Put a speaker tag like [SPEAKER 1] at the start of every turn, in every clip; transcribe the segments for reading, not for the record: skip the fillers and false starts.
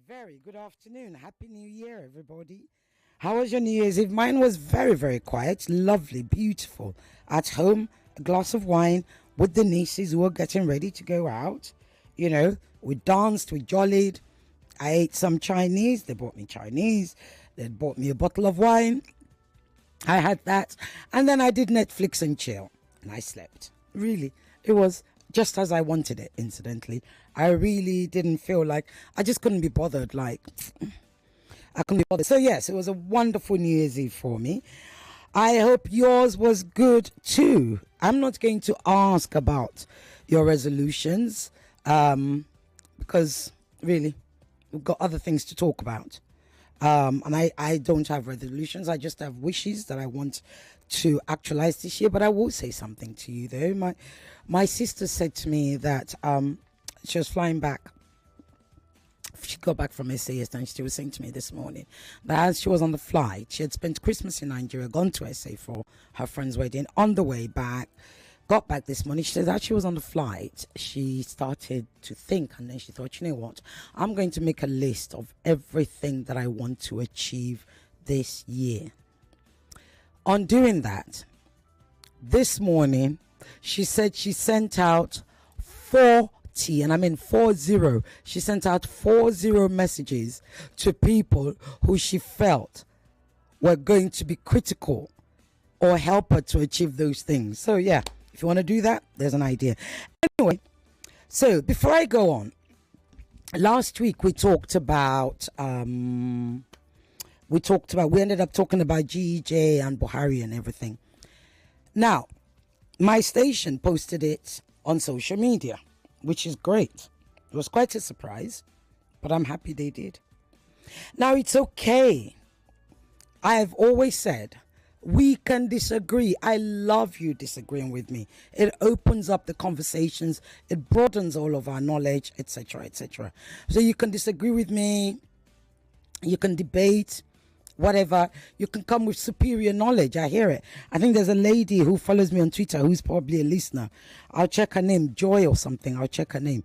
[SPEAKER 1] very good afternoon. Happy New Year, everybody. How was your New Year's Eve? Mine was very, very quiet, lovely, beautiful. At home, a glass of wine with the nieces who were getting ready to go out. You know, we danced, we jollied. I ate some Chinese. They bought me Chinese. They bought me a bottle of wine. I had that. And then I did Netflix and chill. And I slept. Really, it was just as I wanted it, incidentally. I really didn't feel like, I just couldn't be bothered. Like, I couldn't be bothered. So yes, it was a wonderful New Year's Eve for me. I hope yours was good too. I'm not going to ask about your resolutions because really, we've got other things to talk about. And I don't have resolutions. I just have wishes that I want to actualize this year. But I will say something to you though. My sister said to me that she was flying back. She got back from SAS and she was saying to me this morning that as she was on the flight, she had spent Christmas in Nigeria, gone to SA for her friend's wedding. On the way back, got back this morning. She said as she was on the flight, she started to think, and then she thought, you know what, I'm going to make a list of everything that I want to achieve this year. On doing that, this morning, she said she sent out 40, and I mean 40. She sent out 40 messages to people who she felt were going to be critical or help her to achieve those things. So yeah, if you want to do that, there's an idea. Anyway, so before I go on, last week we talked about we ended up talking about GEJ and Buhari and everything. Now, my station posted it on social media, which is great. It was quite a surprise, but I'm happy they did. Now, it's okay. I have always said, we can disagree. I love you disagreeing with me. It opens up the conversations. It broadens all of our knowledge, etc., etc. So you can disagree with me. You can debate. Whatever, you can come with superior knowledge. I hear it. I think there's a lady who follows me on Twitter who's probably a listener. I'll check her name, Joy or something. I'll check her name.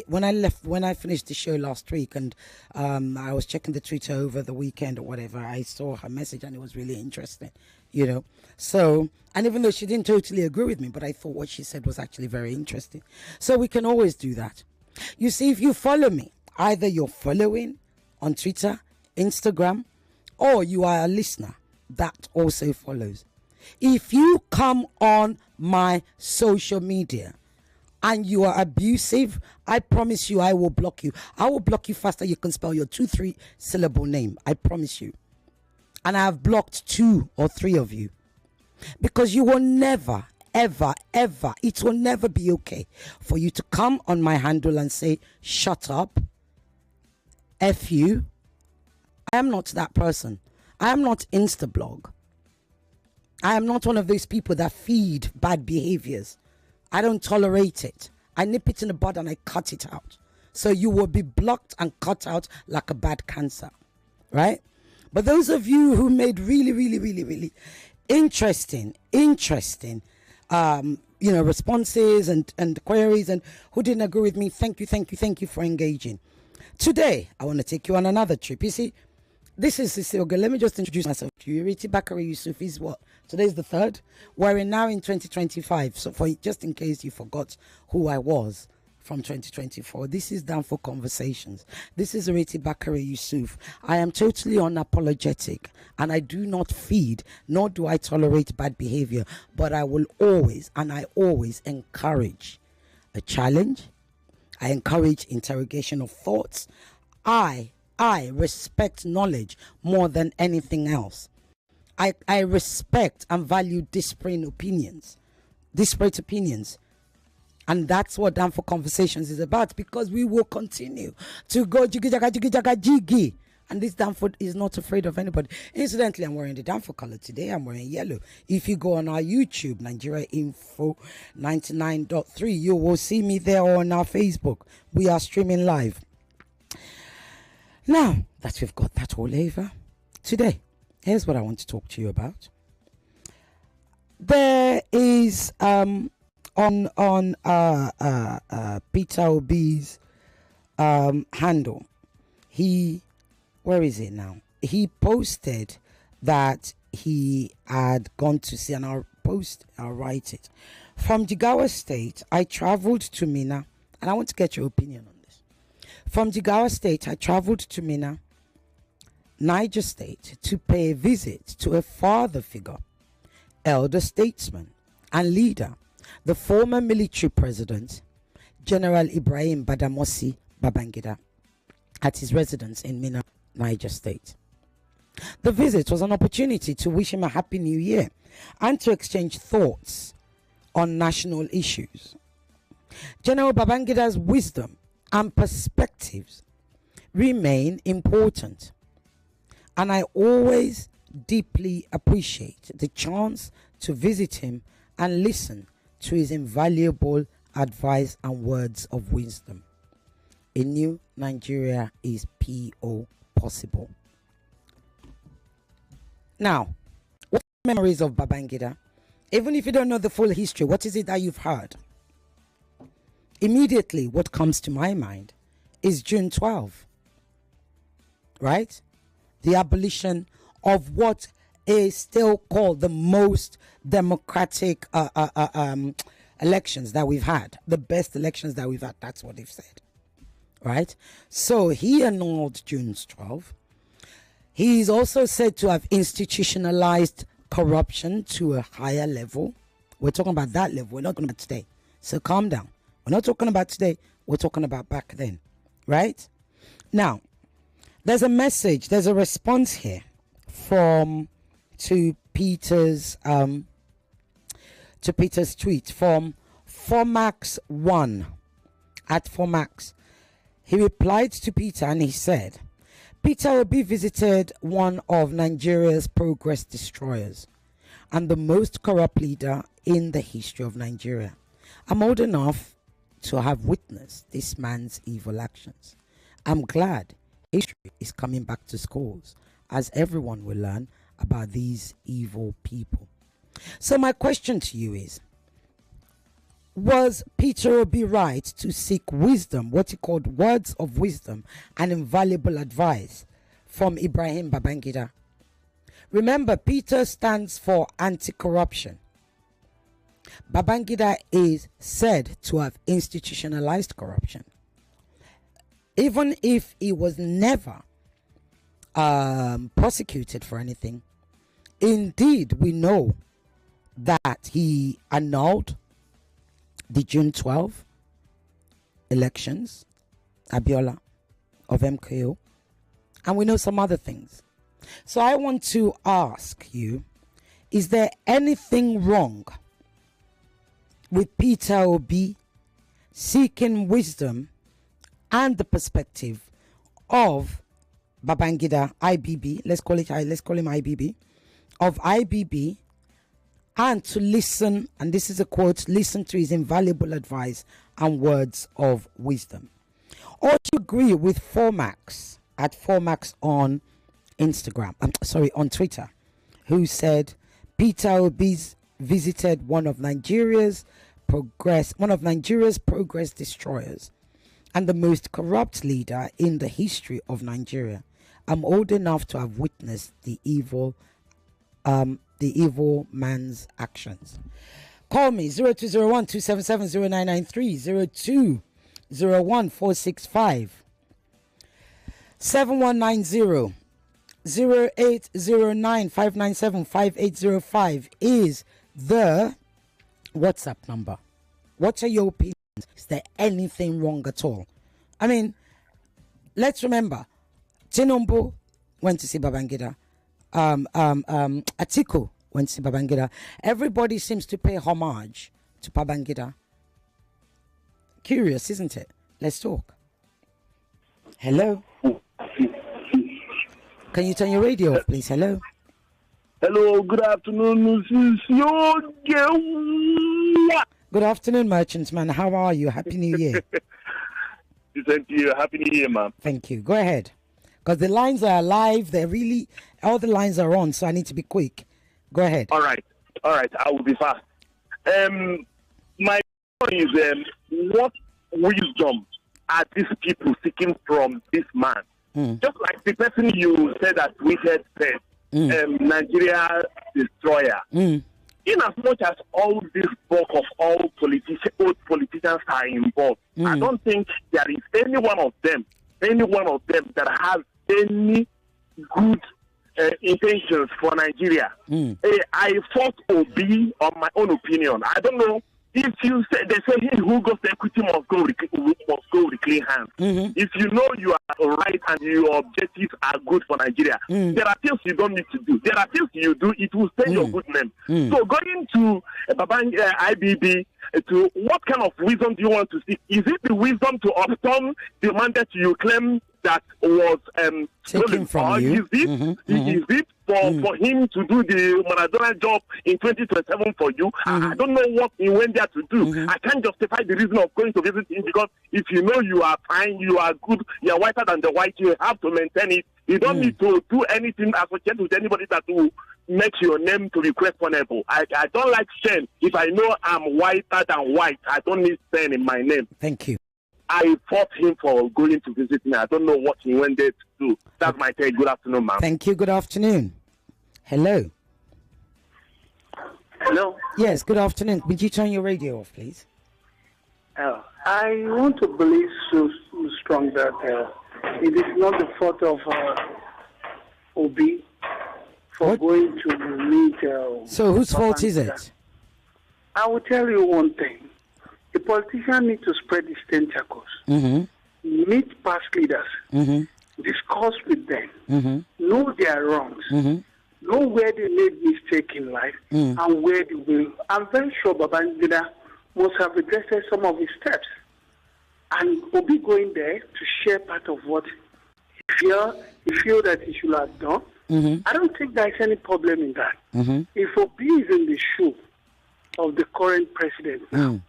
[SPEAKER 1] When I finished the show last week and I was checking the Twitter over the weekend or whatever, I saw her message and it was really interesting, you know. So, and even though she didn't totally agree with me, but I thought what she said was actually very interesting. So we can always do that. You see, if you follow me, either you're following on Twitter, Instagram, or you are a listener, that also follows. If you come on my social media and you are abusive, I promise you I will block you. I will block you faster you can spell your 2-3 syllable name. I promise you. And I have blocked 2 or 3 of you. Because you will never, ever, ever, it will never be okay for you to come on my handle and say, shut up, F you. I am not that person. I am not Instablog. I am not one of those people that feed bad behaviors. I don't tolerate it. I nip it in the bud and I cut it out. So you will be blocked and cut out like a bad cancer, right? But those of you who made really interesting, responses and queries and who didn't agree with me, thank you for engaging. Today, I want to take you on another trip. You see, this is Cecile. Let me just introduce myself to you. Ireti Bakare-Yusuf is what? Today's the 3rd. We're now in 2025. So just in case you forgot who I was from 2024, this is Danfo Conversations. This is Ireti Bakare-Yusuf. I am totally unapologetic and I do not feed, nor do I tolerate bad behavior, but I will always, and I always encourage a challenge. I encourage interrogation of thoughts. I respect knowledge more than anything else. I respect and value disparate opinions. And that's what Danfo Conversations is about, because we will continue to go jiggy jaga jiggy jaga jiggy. And this Danfo is not afraid of anybody. Incidentally, I'm wearing the Danfo color today. I'm wearing yellow. If you go on our YouTube, Nigeria Info 99.3, you will see me there, or on our Facebook. We are streaming live. Now that we've got that all over, today, here's what I want to talk to you about. There is on Peter Obi's handle, where is it now? He posted that he had gone to see, and I'll write it. From Jigawa State, I traveled to Minna, and I want to get your opinion on this. From Jigawa State, I traveled to Minna, Niger State, to pay a visit to a father figure, elder statesman, and leader, the former military president, General Ibrahim Badamasi Babangida, at his residence in Minna, Niger State. The visit was an opportunity to wish him a happy new year and to exchange thoughts on national issues. General Babangida's wisdom and perspectives remain important, and I always deeply appreciate the chance to visit him and listen to his invaluable advice and words of wisdom. A new Nigeria is possible. Now, what are the memories of Babangida? Even if you don't know the full history, what is it that you've heard? Immediately, what comes to my mind is June 12, right? The abolition of what is still called the most democratic elections that we've had, the best elections that we've had. That's what they've said, right? So he annulled June 12. He is also said to have institutionalized corruption to a higher level. We're talking about that level. We're not talking about today. So calm down. We're not talking about today. We're talking about back then, right? Now, there's a message. There's a response here to Peter's tweet from Formax1 at Formax. He replied to Peter and he said, Peter Obi visited one of Nigeria's progress destroyers and the most corrupt leader in the history of Nigeria. I'm old enough to have witnessed this man's evil actions. I'm glad history is coming back to schools, as everyone will learn about these evil people. So my question to you is, was Peter Obi right to seek wisdom, what he called words of wisdom and invaluable advice from Ibrahim Babangida? Remember, Peter stands for anti-corruption. Babangida is said to have institutionalized corruption. Even if he was never prosecuted for anything, indeed we know that he annulled the June 12 elections, Abiola of MKO, and we know some other things. So I want to ask you, is there anything wrong with Peter Obi seeking wisdom and the perspective of Babangida, IBB, let's call him IBB, of IBB, and to listen, and this is a quote, listen to his invaluable advice and words of wisdom? Or do you agree with Formax at Formax on Instagram, on Twitter, who said Peter Obi's visited one of Nigeria's progress destroyers and the most corrupt leader in the history of Nigeria. I'm old enough to have witnessed the evil man's actions. Call me 0201 277 0993, 0201 465 7190, 0809 597 5805 is the WhatsApp number. What are your opinions? Is there anything wrong at all? I mean, let's remember, Tinubu went to see Babangida. Atiku went to see Babangida. Everybody seems to pay homage to Babangida. Curious, isn't it? Let's talk. Hello? Can you turn your radio off, please? Hello?
[SPEAKER 2] Hello, good afternoon, Mrs.
[SPEAKER 1] Good afternoon, merchantman. How are you? Happy New Year.
[SPEAKER 2] Thank you. Happy New Year, ma'am.
[SPEAKER 1] Thank you. Go ahead. Because the lines are live. All the lines are on, so I need to be quick. Go ahead.
[SPEAKER 2] All right. I will be fast. My question is, what wisdom are these people seeking from this man Just like the person you said that Wicked said, Nigeria destroyer. In as much as all this bulk of all old politicians are involved, I don't think there is any one of them that has any good intentions for Nigeria. I fought Obi on my own opinion. I don't know if you say they say he who goes to equity must go with clean hands. If you know you are right and your objectives are good for Nigeria, there are things you don't need to do. There are things you do, it will stay your good name. So going to IBB, to what kind of wisdom do you want to see? Is it the wisdom to upturn the mandate you claim that was
[SPEAKER 1] taken from you?
[SPEAKER 2] Is it for him to do the Maradona job in 2027 for you? I don't know what he went there to do. I can't justify the reason of going to visit him, because if you know you are fine, you are good, you are whiter than the white, you have to maintain it. You don't need to do anything associated with anybody that will make your name to be questionable. I don't like shame. If I know I'm whiter than white, I don't need shame in my name.
[SPEAKER 1] Thank you.
[SPEAKER 2] I fought him for going to visit me. I don't know what he went there to do. That's my take. Good afternoon, ma'am.
[SPEAKER 1] Thank you. Good afternoon. Hello.
[SPEAKER 3] Hello.
[SPEAKER 1] Yes, good afternoon. Would you turn your radio off, please?
[SPEAKER 3] I want to believe so strong that it is not the fault of Obi for going to meet.
[SPEAKER 1] So whose fault is it?
[SPEAKER 3] I will tell you one thing. The politician need to spread his tentacles, meet past leaders, discuss with them, know their wrongs, know where they made mistake in life and where they will. I'm very sure Babangida must have regretted some of his steps, and will be going there to share part of what he feel that he should have done. I don't think there is any problem in that. If Obi is in the shoe of the current president now,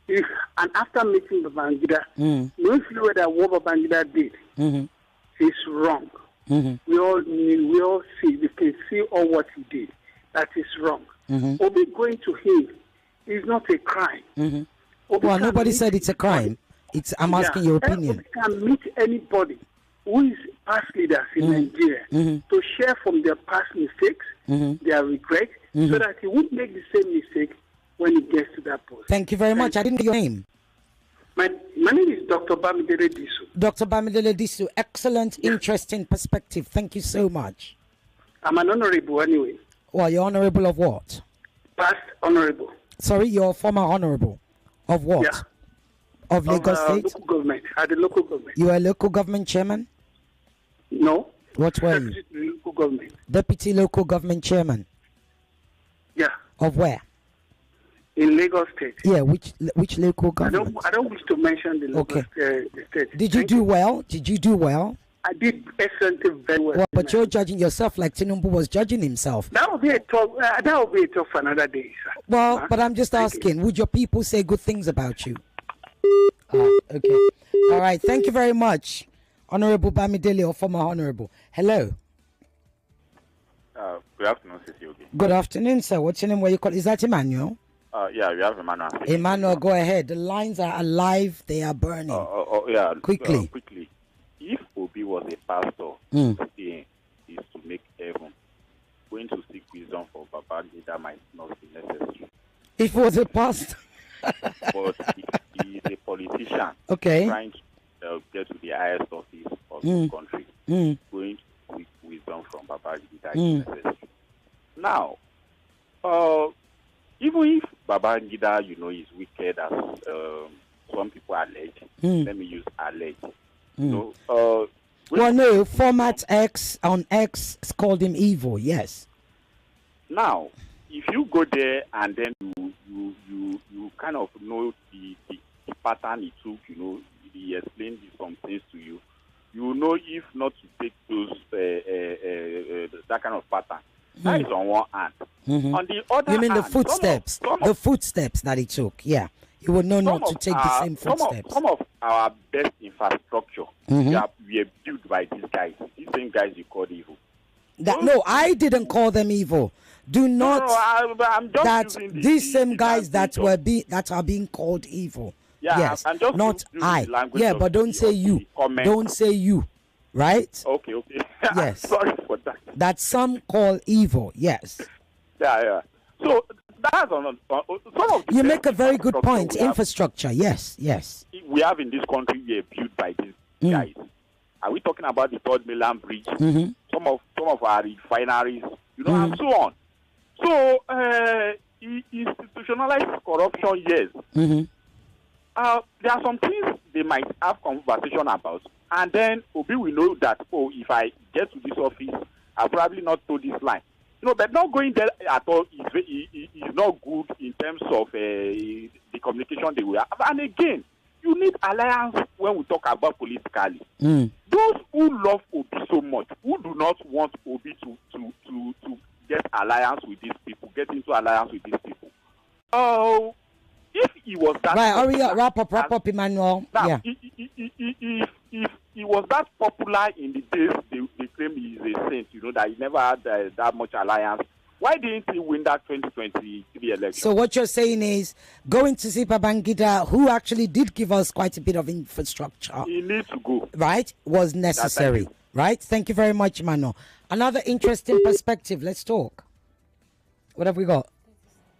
[SPEAKER 3] and after meeting Babangida, we feel that what Babangida did is wrong. We all see, we can see all what he did. That is wrong. Obi going to him is not a crime.
[SPEAKER 1] Well, nobody said it's a crime. I'm asking your opinion.
[SPEAKER 3] Obi can meet anybody who is past leaders in Nigeria to share from their past mistakes, their regrets, so that he won't make the same mistake when he gets to that post.
[SPEAKER 1] Thank you very much. I didn't get your name.
[SPEAKER 3] My name is Dr. Bamidele-Disu.
[SPEAKER 1] Dr. Bamidele-Disu, excellent, interesting perspective. Thank you so much.
[SPEAKER 3] I'm an honorable anyway.
[SPEAKER 1] Well, you're honorable of what?
[SPEAKER 3] Past honorable.
[SPEAKER 1] Sorry, you're former honorable. Of what?
[SPEAKER 3] Yeah.
[SPEAKER 1] Of Lagos State?
[SPEAKER 3] Local government. At the local government.
[SPEAKER 1] You are a local government chairman?
[SPEAKER 3] No.
[SPEAKER 1] What were you?
[SPEAKER 3] Deputy local government.
[SPEAKER 1] Deputy local government chairman?
[SPEAKER 3] Yeah.
[SPEAKER 1] Of where?
[SPEAKER 3] In Lagos State.
[SPEAKER 1] Yeah, which local government?
[SPEAKER 3] I don't wish to mention the Lagos the state.
[SPEAKER 1] Did you do well? Did you do well?
[SPEAKER 3] I did excellently, very well.
[SPEAKER 1] But you're judging yourself like Tinubu was judging himself.
[SPEAKER 3] That will be a talk. That will be a talk for another day, sir.
[SPEAKER 1] Well, but I'm just asking, would your people say good things about you? Okay. All right. Thank you very much, Honorable Bamidele, or former Honorable. Hello.
[SPEAKER 4] Good afternoon, Yogi.
[SPEAKER 1] Good afternoon, sir. What's your name? Where you call? Is that Emmanuel?
[SPEAKER 4] Yeah, we have Emmanuel.
[SPEAKER 1] Emmanuel, go ahead. The lines are alive. They are burning.
[SPEAKER 4] Yeah.
[SPEAKER 1] Quickly.
[SPEAKER 4] Quickly. If Obi was a pastor, staying is to make heaven. Going to seek wisdom for Babangida might not be necessary.
[SPEAKER 1] If he was a pastor.
[SPEAKER 4] But if he is a politician, trying to get to the highest office of the country, going to seek wisdom from Babangida is necessary. Now, even if Babangida, is wicked as some people allege, let me use allege.
[SPEAKER 1] Well, no, format X on X called him evil, yes.
[SPEAKER 4] Now, if you go there and then you kind of know the pattern he took, he explained some things to you, you know if not to take those that kind of pattern. That is on one hand. On the other hand,
[SPEAKER 1] you mean the footsteps? The footsteps that he took, yeah. You would know not to take the same footsteps.
[SPEAKER 4] Some of our best infrastructure we are built by these guys. These same guys you call evil.
[SPEAKER 1] No, I didn't call them evil. Do not.
[SPEAKER 4] I'm just
[SPEAKER 1] that these same guys that are being called evil.
[SPEAKER 4] Yeah,
[SPEAKER 1] yes,
[SPEAKER 4] I'm just
[SPEAKER 1] not I. Yeah, but don't say you. Don't say you. right?
[SPEAKER 4] Okay.
[SPEAKER 1] Yes.
[SPEAKER 4] Sorry for that.
[SPEAKER 1] That some call evil, yes.
[SPEAKER 4] Yeah. So that's on some of the
[SPEAKER 1] You make a very good point.
[SPEAKER 4] we have,
[SPEAKER 1] Infrastructure, yes.
[SPEAKER 4] we have in this country built by these guys. Are we talking about the Third Mainland Bridge? Some of our refineries, and so on. So institutionalized corruption, yes. There are some things they might have conversation about, and then Obi will know that, if I get to this office, I'll probably not told this line. But not going there at all is not good in terms of the communication they will have. And again, you need alliance when we talk about politically. Those who love Obi so much, who do not want Obi to get alliance with these people, get into alliance with these people. If he was that
[SPEAKER 1] right, hurry up, wrap up, Emmanuel.
[SPEAKER 4] Now, if he was that popular in the days they claim he is a saint, that he never had that much alliance, why didn't he win that 2023 election? So
[SPEAKER 1] what you're saying is going to see Babangida, who actually did give us quite a bit of infrastructure.
[SPEAKER 4] He needs to go.
[SPEAKER 1] Right? Was necessary. Right? Thank you very much, Emmanuel. Another interesting perspective. Let's talk. What have we got?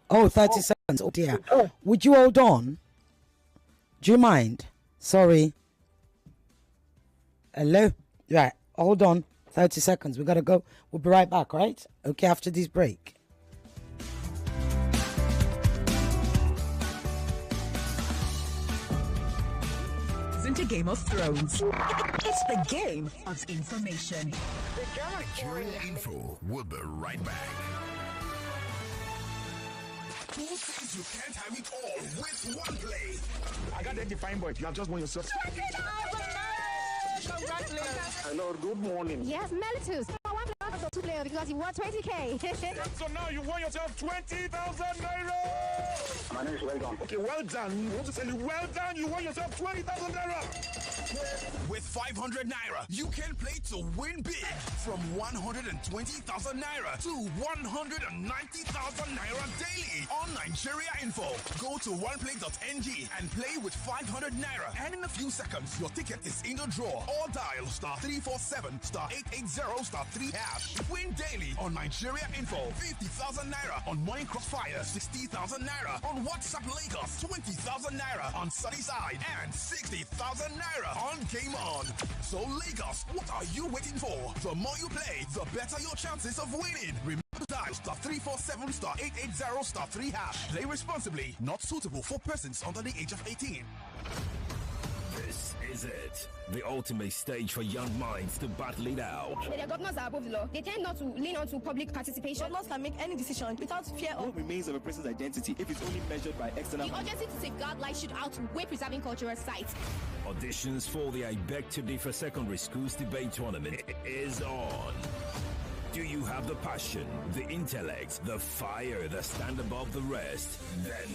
[SPEAKER 1] 30 seconds. Oh, dear. Would you hold on? Do you mind? Sorry. Hello? Right. Hold on. 30 seconds. We got to go. We'll be right back, right? Okay, after this break.
[SPEAKER 5] Isn't a Game of Thrones. It's the game of information.
[SPEAKER 6] Nigerian Info. We'll be right back. Who thinks you can't have it all with one play?
[SPEAKER 7] I got that defined boy. You have just won yourself.
[SPEAKER 8] Congratulations.
[SPEAKER 7] Hello, good morning.
[SPEAKER 8] Yes, Melitus. I want to go to player because he won 20K.
[SPEAKER 7] So now you won yourself 20,000 naira.
[SPEAKER 3] My name is well done.
[SPEAKER 7] Okay, well done. We want to tell you, well done. You won yourself 20,000 naira.
[SPEAKER 6] With 500 naira, you can play to win big from 120,000 naira to 190,000 naira daily on Nigeria Info. Go to oneplay.ng and play with 500 naira. And in a few seconds, your ticket is in the draw. Or dial *347 *880 *3 hash. Win daily on Nigeria Info. 50,000 naira on Morning Crossfire. 60,000 naira on WhatsApp Lagos. 20,000 naira on Sunnyside. And 60,000 naira on Game On. So Lagos, what are you waiting for? The more you play, the better your chances of winning. Remember to dial *347 *880 *3 hash. Play responsibly. Not suitable for persons under the age of 18.
[SPEAKER 9] This is it. The ultimate stage for young minds to battle it out.
[SPEAKER 10] The governors are above the law. They tend not to lean on to public participation.
[SPEAKER 11] Governors can make any decision without fear of
[SPEAKER 12] what remains of a person's identity if it's only measured by external.
[SPEAKER 10] The urgency to safeguard life should outweigh preserving cultural sites.
[SPEAKER 9] Auditions for the I Beg to Differ Secondary Schools Debate Tournament is on. Do you have the passion, the intellect, the fire that stand above the rest? Then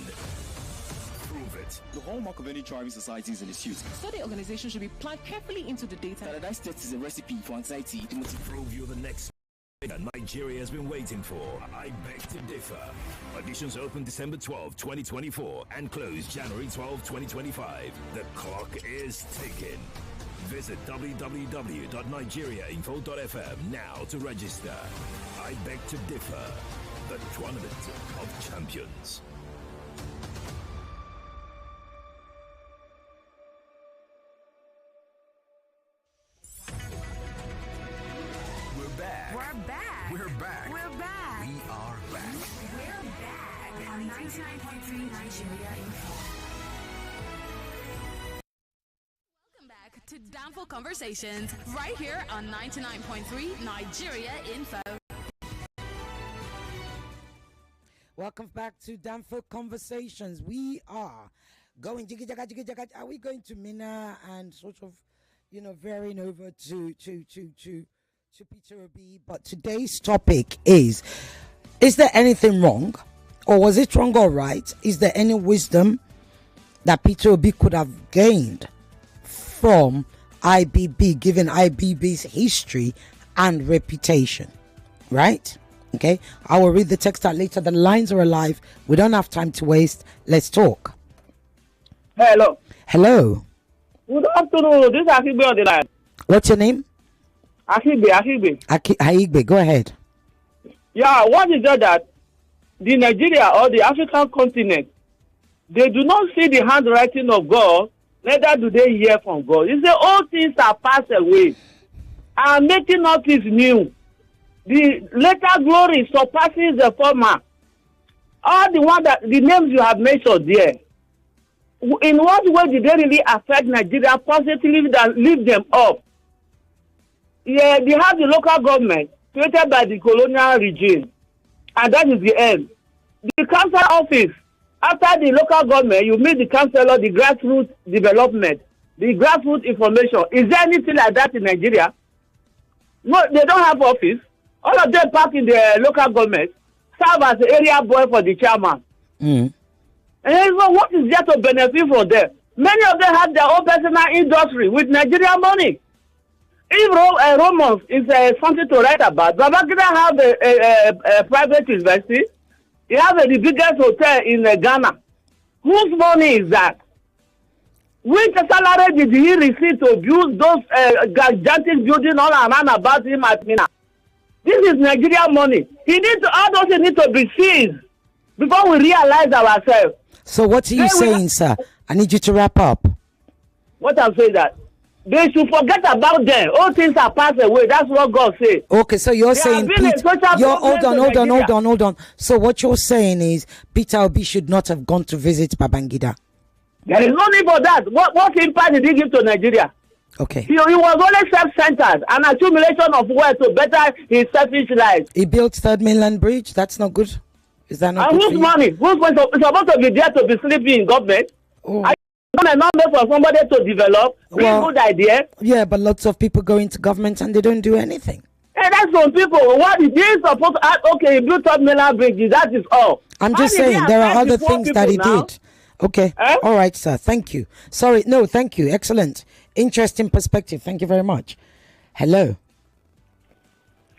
[SPEAKER 9] prove it.
[SPEAKER 12] The hallmark of any thriving society is an excuse.
[SPEAKER 11] Study organization should be planned carefully into the data.
[SPEAKER 12] Standardized tests is a recipe for anxiety.
[SPEAKER 9] To prove you're the next that Nigeria has been waiting for. I Beg to Differ. Auditions open December 12, 2024 and close January 12, 2025. The clock is ticking. Visit www.nigeriainfo.fm now to register. I Beg to Differ. The Tournament of Champions.
[SPEAKER 6] We're back.
[SPEAKER 5] We're back.
[SPEAKER 6] We're back.
[SPEAKER 5] We're back.
[SPEAKER 6] We are back.
[SPEAKER 5] We're back on 99.3 Nigeria Info.
[SPEAKER 13] Welcome back to Danfo Conversations, right here on 99.3 Nigeria Info.
[SPEAKER 1] Welcome back to Danfo Conversations. We are going jiggy jaga. Are we going to Mina and sort of, veering over to Peter Obi? But today's topic is there anything wrong, or was it wrong or right? Is there any wisdom that Peter Obi could have gained from IBB, given IBB's history and reputation? Right? Okay, I will read the text out later. The lines are alive. We don't have time to waste. Let's talk.
[SPEAKER 14] Hello.
[SPEAKER 1] Hello.
[SPEAKER 14] Good afternoon. This is Akibe on the line.
[SPEAKER 1] What's your name? Aigbe, go ahead.
[SPEAKER 14] Yeah, what is that the Nigeria or the African continent, they do not see the handwriting of God, neither do they hear from God. You say all things are passed away, and making all things new. The later glory surpasses the former. All the names you have mentioned there, in what way did they really affect Nigeria positively that lift them up? Yeah, they have the local government created by the colonial regime, and that is the end. The council office, after the local government, you meet the councillor, the grassroots development, the grassroots information. Is there anything like that in Nigeria? No, they don't have office. All of them park in the local government, serve as the area boy for the chairman. And so what is there to benefit from them? Many of them have their own personal industry with Nigerian money. If Romans is something to write about, Babangida have a private university. He has the biggest hotel in Ghana. Whose money is that? Which salary did he receive to build those gigantic buildings all around about him at Mina? This is Nigerian money. All those things need to be seized before we realize ourselves.
[SPEAKER 1] So what are you saying, sir? I need you to wrap up.
[SPEAKER 14] What I'm saying that they should forget about them. All things are passed away. That's what God says.
[SPEAKER 1] Okay, so you're saying hold on. So what you're saying is Peter Obi should not have gone to visit Babangida.
[SPEAKER 14] There is no need for that. What impact did he give to Nigeria?
[SPEAKER 1] Okay.
[SPEAKER 14] He was only self-centered, an accumulation of wealth to better his selfish life.
[SPEAKER 1] He built Third Mainland Bridge. That's not good. Is that not
[SPEAKER 14] and
[SPEAKER 1] good?
[SPEAKER 14] Whose money? Who's supposed to be there to be sleeping in government? I not made for somebody to develop good idea.
[SPEAKER 1] Yeah, but lots of people go into government and they don't do anything.
[SPEAKER 14] Hey, that's some people. What is he supposed to add? Okay, he built Third Mainland Bridge. That is all.
[SPEAKER 1] I'm just saying there are other things that he did. Okay. All right, sir. Thank you. Sorry. No, thank you. Excellent. Interesting perspective. Thank you very much. Hello.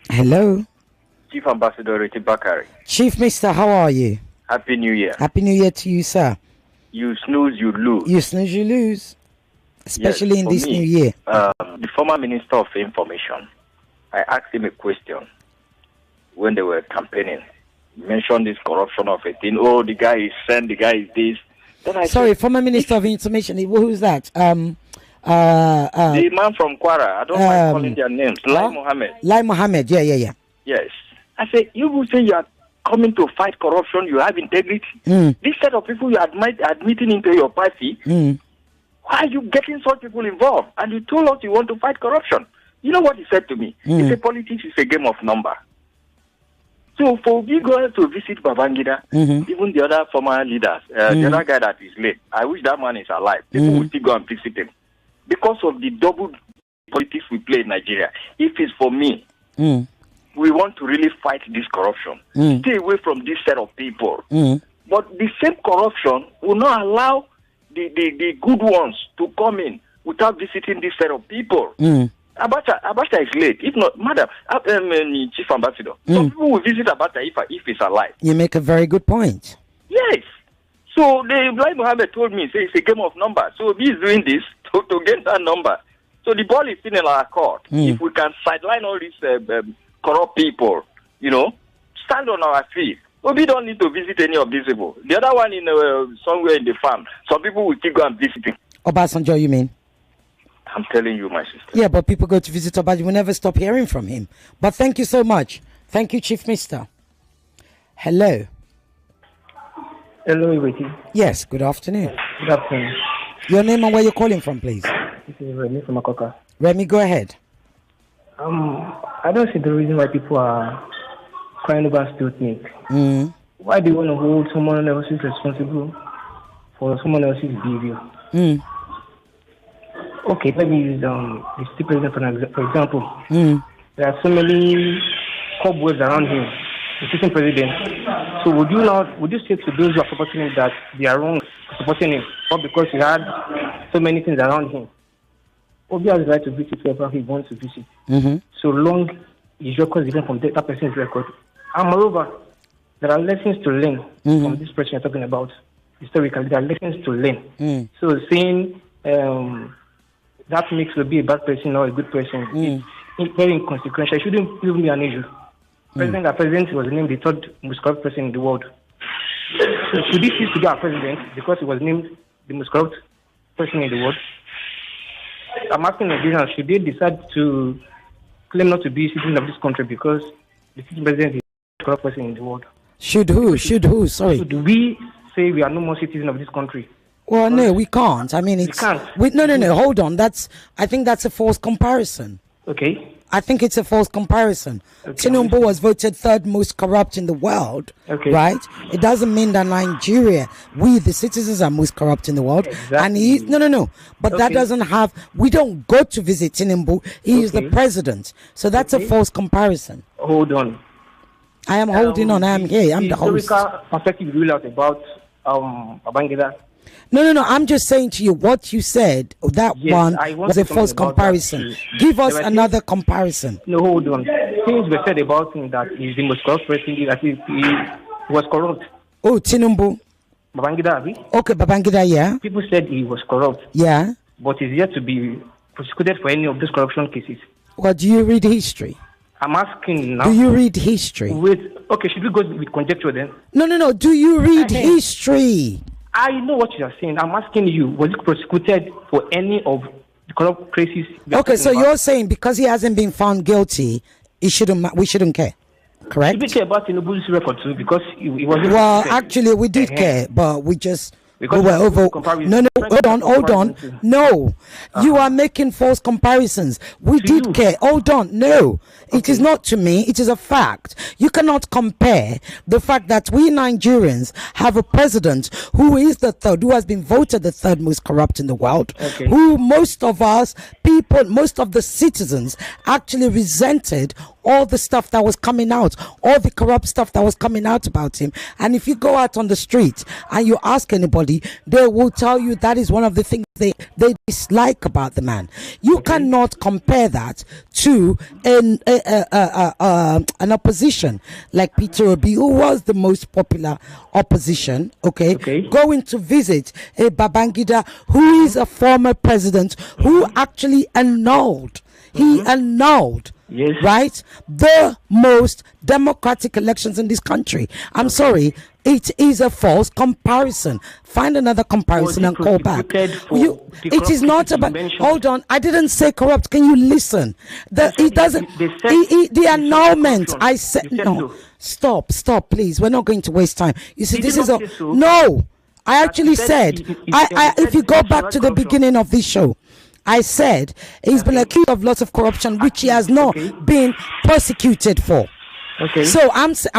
[SPEAKER 15] Chief Ambassador Ireti Bakare.
[SPEAKER 1] Chief Mister, how are you?
[SPEAKER 15] Happy New Year.
[SPEAKER 1] Happy New Year to you, sir.
[SPEAKER 15] You snooze, you lose.
[SPEAKER 1] You snooze, you lose. Especially in this new year.
[SPEAKER 15] The former Minister of Information, I asked him a question when they were campaigning. He mentioned this corruption of a thing. Oh, the guy is sent, the guy is this. Then I
[SPEAKER 1] said, former Minister of Information. Who's that?
[SPEAKER 15] The man from Kwara. I don't mind calling their names. Lai Mohammed.
[SPEAKER 1] Yeah.
[SPEAKER 15] Yes. I said, you will say you are coming to fight corruption, you have integrity. This set of people you are admitting into your party, why are you getting such people involved? And you told us you want to fight corruption. You know what he said to me? He said, politics is a game of number. So for you going to visit Babangida, even the other former leaders, the other guy that is late, I wish that man is alive. People will still go and visit him. Because of the double politics we play in Nigeria. If it's for me, we want to really fight this corruption. Stay away from this set of people. But the same corruption will not allow the good ones to come in without visiting this set of people. Abacha is late. If not, Madam, Chief Ambassador, some people will visit Abacha if he's alive.
[SPEAKER 1] You make a very good point.
[SPEAKER 15] Yes. So, Lai Mohammed told me, say it's a game of numbers. So, he's doing this to get that number. So, the ball is still in our court. If we can sideline all these corrupt people, stand on our feet. We don't need to visit any of these people. The other one in somewhere in the farm, some people will still go and visit him.
[SPEAKER 1] Obasanjo, you mean?
[SPEAKER 15] I'm telling you, my sister.
[SPEAKER 1] Yeah, but people go to visit Obasanjo. We never stop hearing from him. But thank you so much. Thank you, Chief Mister. Hello.
[SPEAKER 16] Hello, Ireti.
[SPEAKER 1] Yes, good afternoon.
[SPEAKER 16] Good afternoon.
[SPEAKER 1] Your name and where you're calling from, please.
[SPEAKER 16] This is Remy from Akoka.
[SPEAKER 1] Remy, go ahead.
[SPEAKER 16] I don't see the reason why people are crying over Sputnik. Why do you want to hold someone else is responsible for someone else's behavior? Okay, let me use the state president for example. There are so many cobwebs around him, the sitting president. So would you say to those who are supporting him that they are wrong for supporting him, or because he had so many things around him? Obi has the right to visit whoever he wants to visit, so long his record is different from that person's record. And moreover, there are lessons to learn from this person you're talking about. Historically, there are lessons to learn. So saying that makes Obi a bad person or a good person, very inconsequential. It shouldn't even be an issue. President was named the third most corrupt person in the world. So should he cease to be our president because he was named the most corrupt person in the world? I'm asking Nigerians, should they decide to claim not to be citizens of this country because the sitting president is the corrupt person in the world?
[SPEAKER 1] Should who? Sorry.
[SPEAKER 16] Should we say we are no more citizens of this country?
[SPEAKER 1] Well, no, we can't. I mean, it's...
[SPEAKER 16] We can't.
[SPEAKER 1] No. Hold on. I think that's a false comparison.
[SPEAKER 16] Okay.
[SPEAKER 1] I think it's a false comparison.
[SPEAKER 16] Okay.
[SPEAKER 1] Tinubu was voted third most corrupt in the world,
[SPEAKER 16] okay,
[SPEAKER 1] right? It doesn't mean that Nigeria, we the citizens, are most corrupt in the world.
[SPEAKER 16] Exactly.
[SPEAKER 1] And he's no. But that doesn't have. We don't go to visit Tinubu. He is the president, so that's a false comparison.
[SPEAKER 16] Hold on.
[SPEAKER 1] I am holding on. I am here. I'm the host.
[SPEAKER 16] Historical perspective rule out about Babangida.
[SPEAKER 1] No. I'm just saying to you what you said. That one was a false comparison. Give us another comparison.
[SPEAKER 16] No, hold on. Things were said about him that he's the most corrupt person. That he was corrupt.
[SPEAKER 1] Oh, Tinubu.
[SPEAKER 16] Babangida,
[SPEAKER 1] okay, Babangida, yeah.
[SPEAKER 16] People said he was corrupt.
[SPEAKER 1] Yeah.
[SPEAKER 16] But he's yet to be prosecuted for any of those corruption cases.
[SPEAKER 1] Well, do you read history?
[SPEAKER 16] I'm asking now.
[SPEAKER 1] Do you read history?
[SPEAKER 16] Okay, should we go with conjecture then?
[SPEAKER 1] No. Do you read history?
[SPEAKER 16] I know what you are saying. I'm asking you, was he prosecuted for any of the corrupt cases?
[SPEAKER 1] Okay, so you're saying because he hasn't been found guilty, we shouldn't care, correct?
[SPEAKER 16] We care about Tinubu's record too because he wasn't.
[SPEAKER 1] Well, actually, we did care, but we just.
[SPEAKER 16] Because
[SPEAKER 1] we were over. No, hold on. No, you are making false comparisons. We did care. Hold on. No, it is not to me. It is a fact. You cannot compare the fact that we Nigerians have a president who is the third, who has been voted the third most corrupt in the world, who most of us people, most of the citizens actually resented all the stuff that was coming out, all the corrupt stuff that was coming out about him. And if you go out on the street and you ask anybody, they will tell you that is one of the things they dislike about the man. You cannot compare that to an opposition like Peter Obi, who was the most popular opposition, going to visit a Babangida, who is a former president, who actually annulled. He annulled, right, the most democratic elections in this country. I'm sorry, it is a false comparison. Find another comparison and call back. It is not about. Hold on, I didn't say corrupt. Can you listen? It doesn't. The annulment. I said no. Stop, please. We're not going to waste time. You see, this is a no. I actually said. If you go back to the beginning of this show, I said he's been accused of lots of corruption, which he has not been prosecuted for. So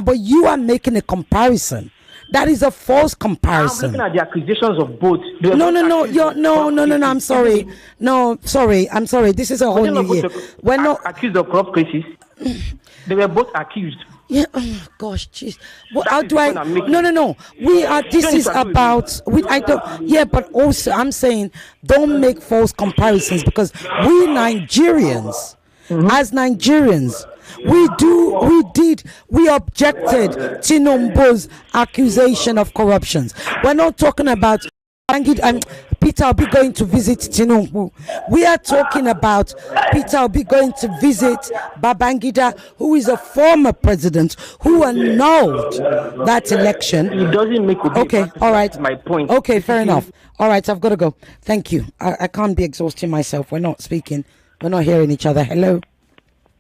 [SPEAKER 1] but you are making a comparison. That is a false comparison.
[SPEAKER 16] I'm looking at the accusations of both.
[SPEAKER 1] No. I'm sorry. No, sorry. I'm sorry. This is a whole new year. We're not
[SPEAKER 16] accused of corrupt cases. They were both accused.
[SPEAKER 1] Yeah. Oh gosh, jeez. Well, how do I? No. We are. This is about. I don't. Yeah, but also I'm saying don't make false comparisons because we Nigerians, as Nigerians, we objected Tinubu's accusation of corruptions. We're not talking about Peter will be going to visit Tinubu. We are talking about Peter will be going to visit Babangida, who is a former president who annulled that election.
[SPEAKER 16] It doesn't make
[SPEAKER 1] all right.
[SPEAKER 16] My point.
[SPEAKER 1] Okay, fair enough. All right, I've got to go. Thank you. I can't be exhausting myself. We're not speaking. We're not hearing each other. Hello.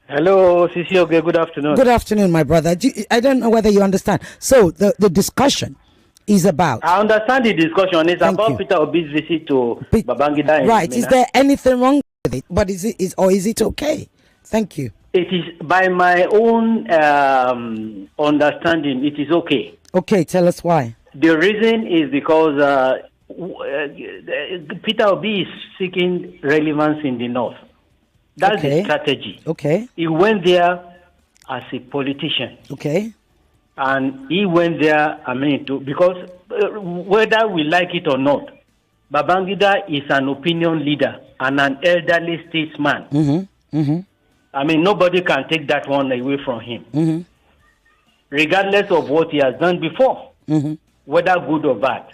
[SPEAKER 17] Hello, Sisioge. Good afternoon.
[SPEAKER 1] Good afternoon, my brother. I don't know whether you understand. So the discussion is about.
[SPEAKER 17] I understand the discussion is about Peter Obi's visit to Babangida.
[SPEAKER 1] Right. Is there anything wrong with it? But is it okay? Thank you.
[SPEAKER 17] It is, by my own understanding, it is okay.
[SPEAKER 1] Okay, tell us why.
[SPEAKER 17] The reason is because Peter Obi is seeking relevance in the north. That's the strategy.
[SPEAKER 1] Okay.
[SPEAKER 17] He went there as a politician.
[SPEAKER 1] Okay.
[SPEAKER 17] And he went there, because whether we like it or not, Babangida is an opinion leader and an elderly statesman. Nobody can take that one away from him, regardless of what he has done before, whether good or bad.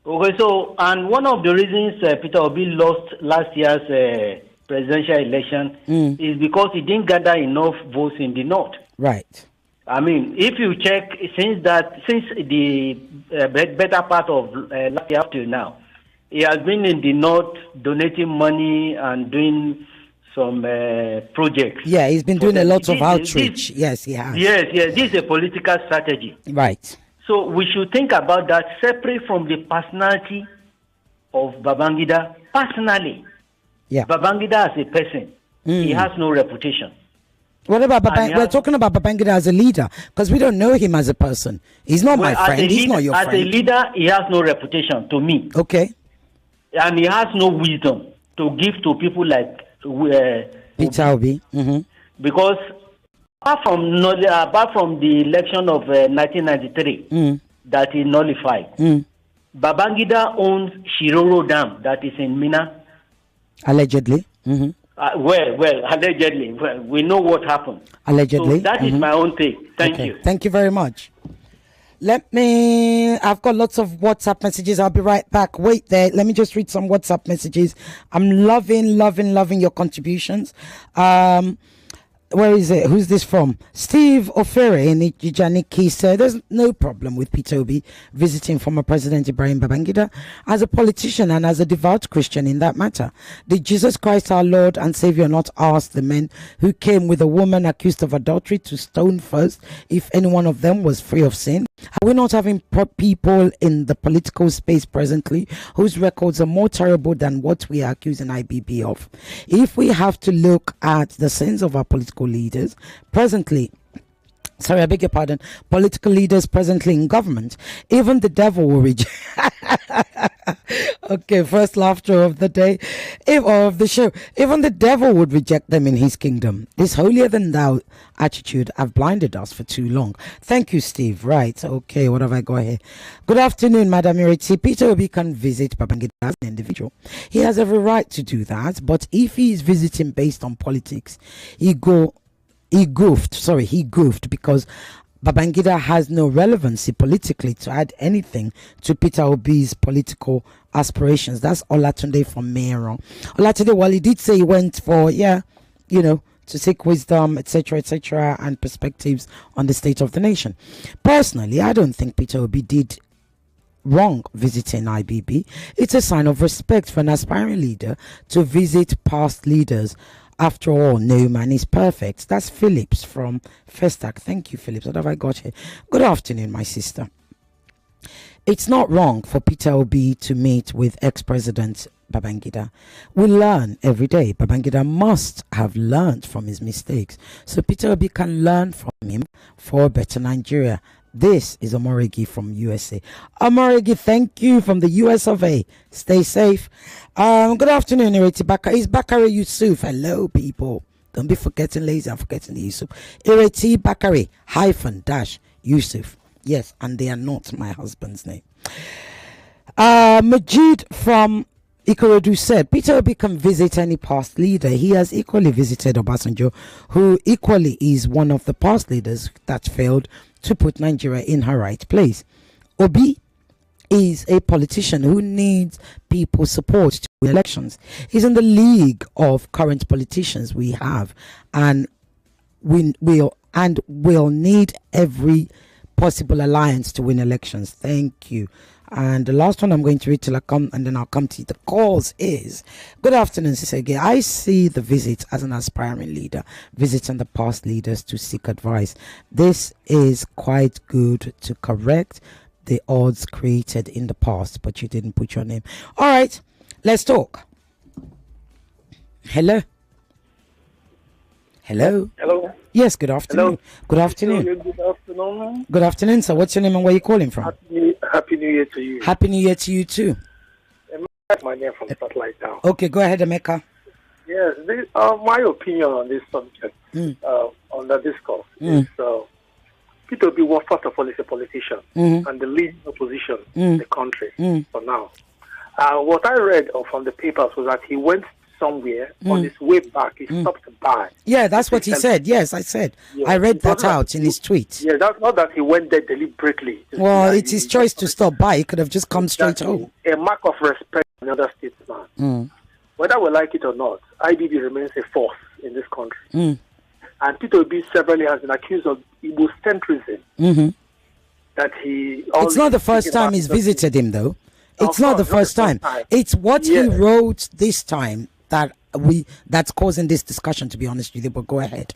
[SPEAKER 17] Okay, so, and one of the reasons Peter Obi lost last year's presidential election is because he didn't gather enough votes in the north.
[SPEAKER 1] Right.
[SPEAKER 17] I mean, if you check since the better part of last year up till now, he has been in the north donating money and doing some projects.
[SPEAKER 1] Yeah, he's been doing a lot of outreach. Yes, he has.
[SPEAKER 17] Yes. This is a political strategy.
[SPEAKER 1] Right.
[SPEAKER 17] So we should think about that separate from the personality of Babangida. Personally, Babangida as a person, he has no reputation.
[SPEAKER 1] What about Babangida? We're talking about Babangida as a leader because we don't know him as a person. He's not my friend. He's not your friend.
[SPEAKER 17] As a leader, he has no reputation to me.
[SPEAKER 1] Okay.
[SPEAKER 17] And he has no wisdom to give to people like
[SPEAKER 1] Peter Obi.
[SPEAKER 17] Because apart from the election of 1993 that he nullified, Babangida owns Shiroro Dam that is in Mina.
[SPEAKER 1] Allegedly.
[SPEAKER 17] Allegedly. Well, we know what happened.
[SPEAKER 1] Allegedly.
[SPEAKER 17] So that is my own take. Thank you.
[SPEAKER 1] Thank you very much. I've got lots of WhatsApp messages. I'll be right back. Wait there. Let me just read some WhatsApp messages. I'm loving your contributions. Where is it? Who's this from? Steve Ofere in Ijaniki said there's no problem with Peter Obi visiting former President Ibrahim Babangida as a politician and as a devout Christian in that matter. Did Jesus Christ our Lord and Savior not ask the men who came with a woman accused of adultery to stone first if any one of them was free of sin? Are we not having people in the political space presently whose records are more terrible than what we are accusing IBB of? If we have to look at the sins of our political leaders presently, political leaders presently in government, even the devil will reject. Okay, first laughter of the day, of the show. Even the devil would reject them in his kingdom. This holier than thou attitude have blinded us for too long. Thank you, Steve. Right, okay, what have I got here? Good afternoon, Madam Ireti. Peter Obi can visit Babangida as an individual. He has every right to do that, but if he is visiting based on politics, he goofed because Babangida has no relevancy politically to add anything to Peter Obi's political aspirations. That's Olatunde from Mero. Olatunde, well, he did say he went for, to seek wisdom, etc., and perspectives on the state of the nation. Personally, I don't think Peter Obi did wrong visiting IBB. It's a sign of respect for an aspiring leader to visit past leaders. After all, no man is perfect. That's Phillips from Festac. Thank you, Phillips. What have I got here? Good afternoon, my sister. It's not wrong for Peter Obi to meet with ex-president Babangida. We learn every day. Babangida must have learned from his mistakes, so Peter Obi can learn from him for a better Nigeria. This is Omoregi from USA. Omoregi, thank you from the US of A. Stay safe. Good afternoon, Ireti Bakare-Yusuf. Hello, people. Don't be forgetting lazy and forgetting the Yusuf. Ireti Bakare-Yusuf. Yes, and they are not my husband's name. Majid from Ikorodu said, Peter Obi can visit any past leader. He has equally visited Obasanjo, who equally is one of the past leaders that failed to put Nigeria in her right place. Obi is a politician who needs people's support to win elections. He's in the league of current politicians we have, and we'll need every possible alliance to win elections. Thank you. And the last one I'm going to read till I come, and then I'll come to you. The cause is, good afternoon, Sister Gay. I see the visit as an aspiring leader, visiting the past leaders to seek advice. This is quite good to correct the odds created in the past, but you didn't put your name. All right, let's talk. Hello. Hello.
[SPEAKER 18] Hello.
[SPEAKER 1] Yes, good afternoon.
[SPEAKER 18] Hello.
[SPEAKER 1] Good afternoon.
[SPEAKER 18] Good afternoon.
[SPEAKER 1] Good afternoon, sir. What's your name and where are you calling from?
[SPEAKER 18] Happy New Year to you.
[SPEAKER 1] Happy New Year to you too.
[SPEAKER 18] My name from Satellite Town.
[SPEAKER 1] Okay, go ahead, Emeka.
[SPEAKER 18] Yes, my opinion on this subject, on the discourse, is Peter Obi, first of all, is a politician and the leading opposition in the country for now. What I read from the papers was that he went somewhere on his way back. He stopped by.
[SPEAKER 1] Yeah, that's what he said. Yes, I said. Yeah. I read that out in his tweet.
[SPEAKER 18] Yeah, that's not that he went there deliberately.
[SPEAKER 1] Well, it's his choice to stop by. He could have just come straight home.
[SPEAKER 18] A mark of respect for another statesman. Whether we like it or not, IBB remains a force in this country. And Peter Obi severally has been accused of Igbo-centrism. That he...
[SPEAKER 1] It's not the first time he's visited him, though. It's not the first time. It's what he wrote this time that's causing this discussion, to be honest with you, but go ahead.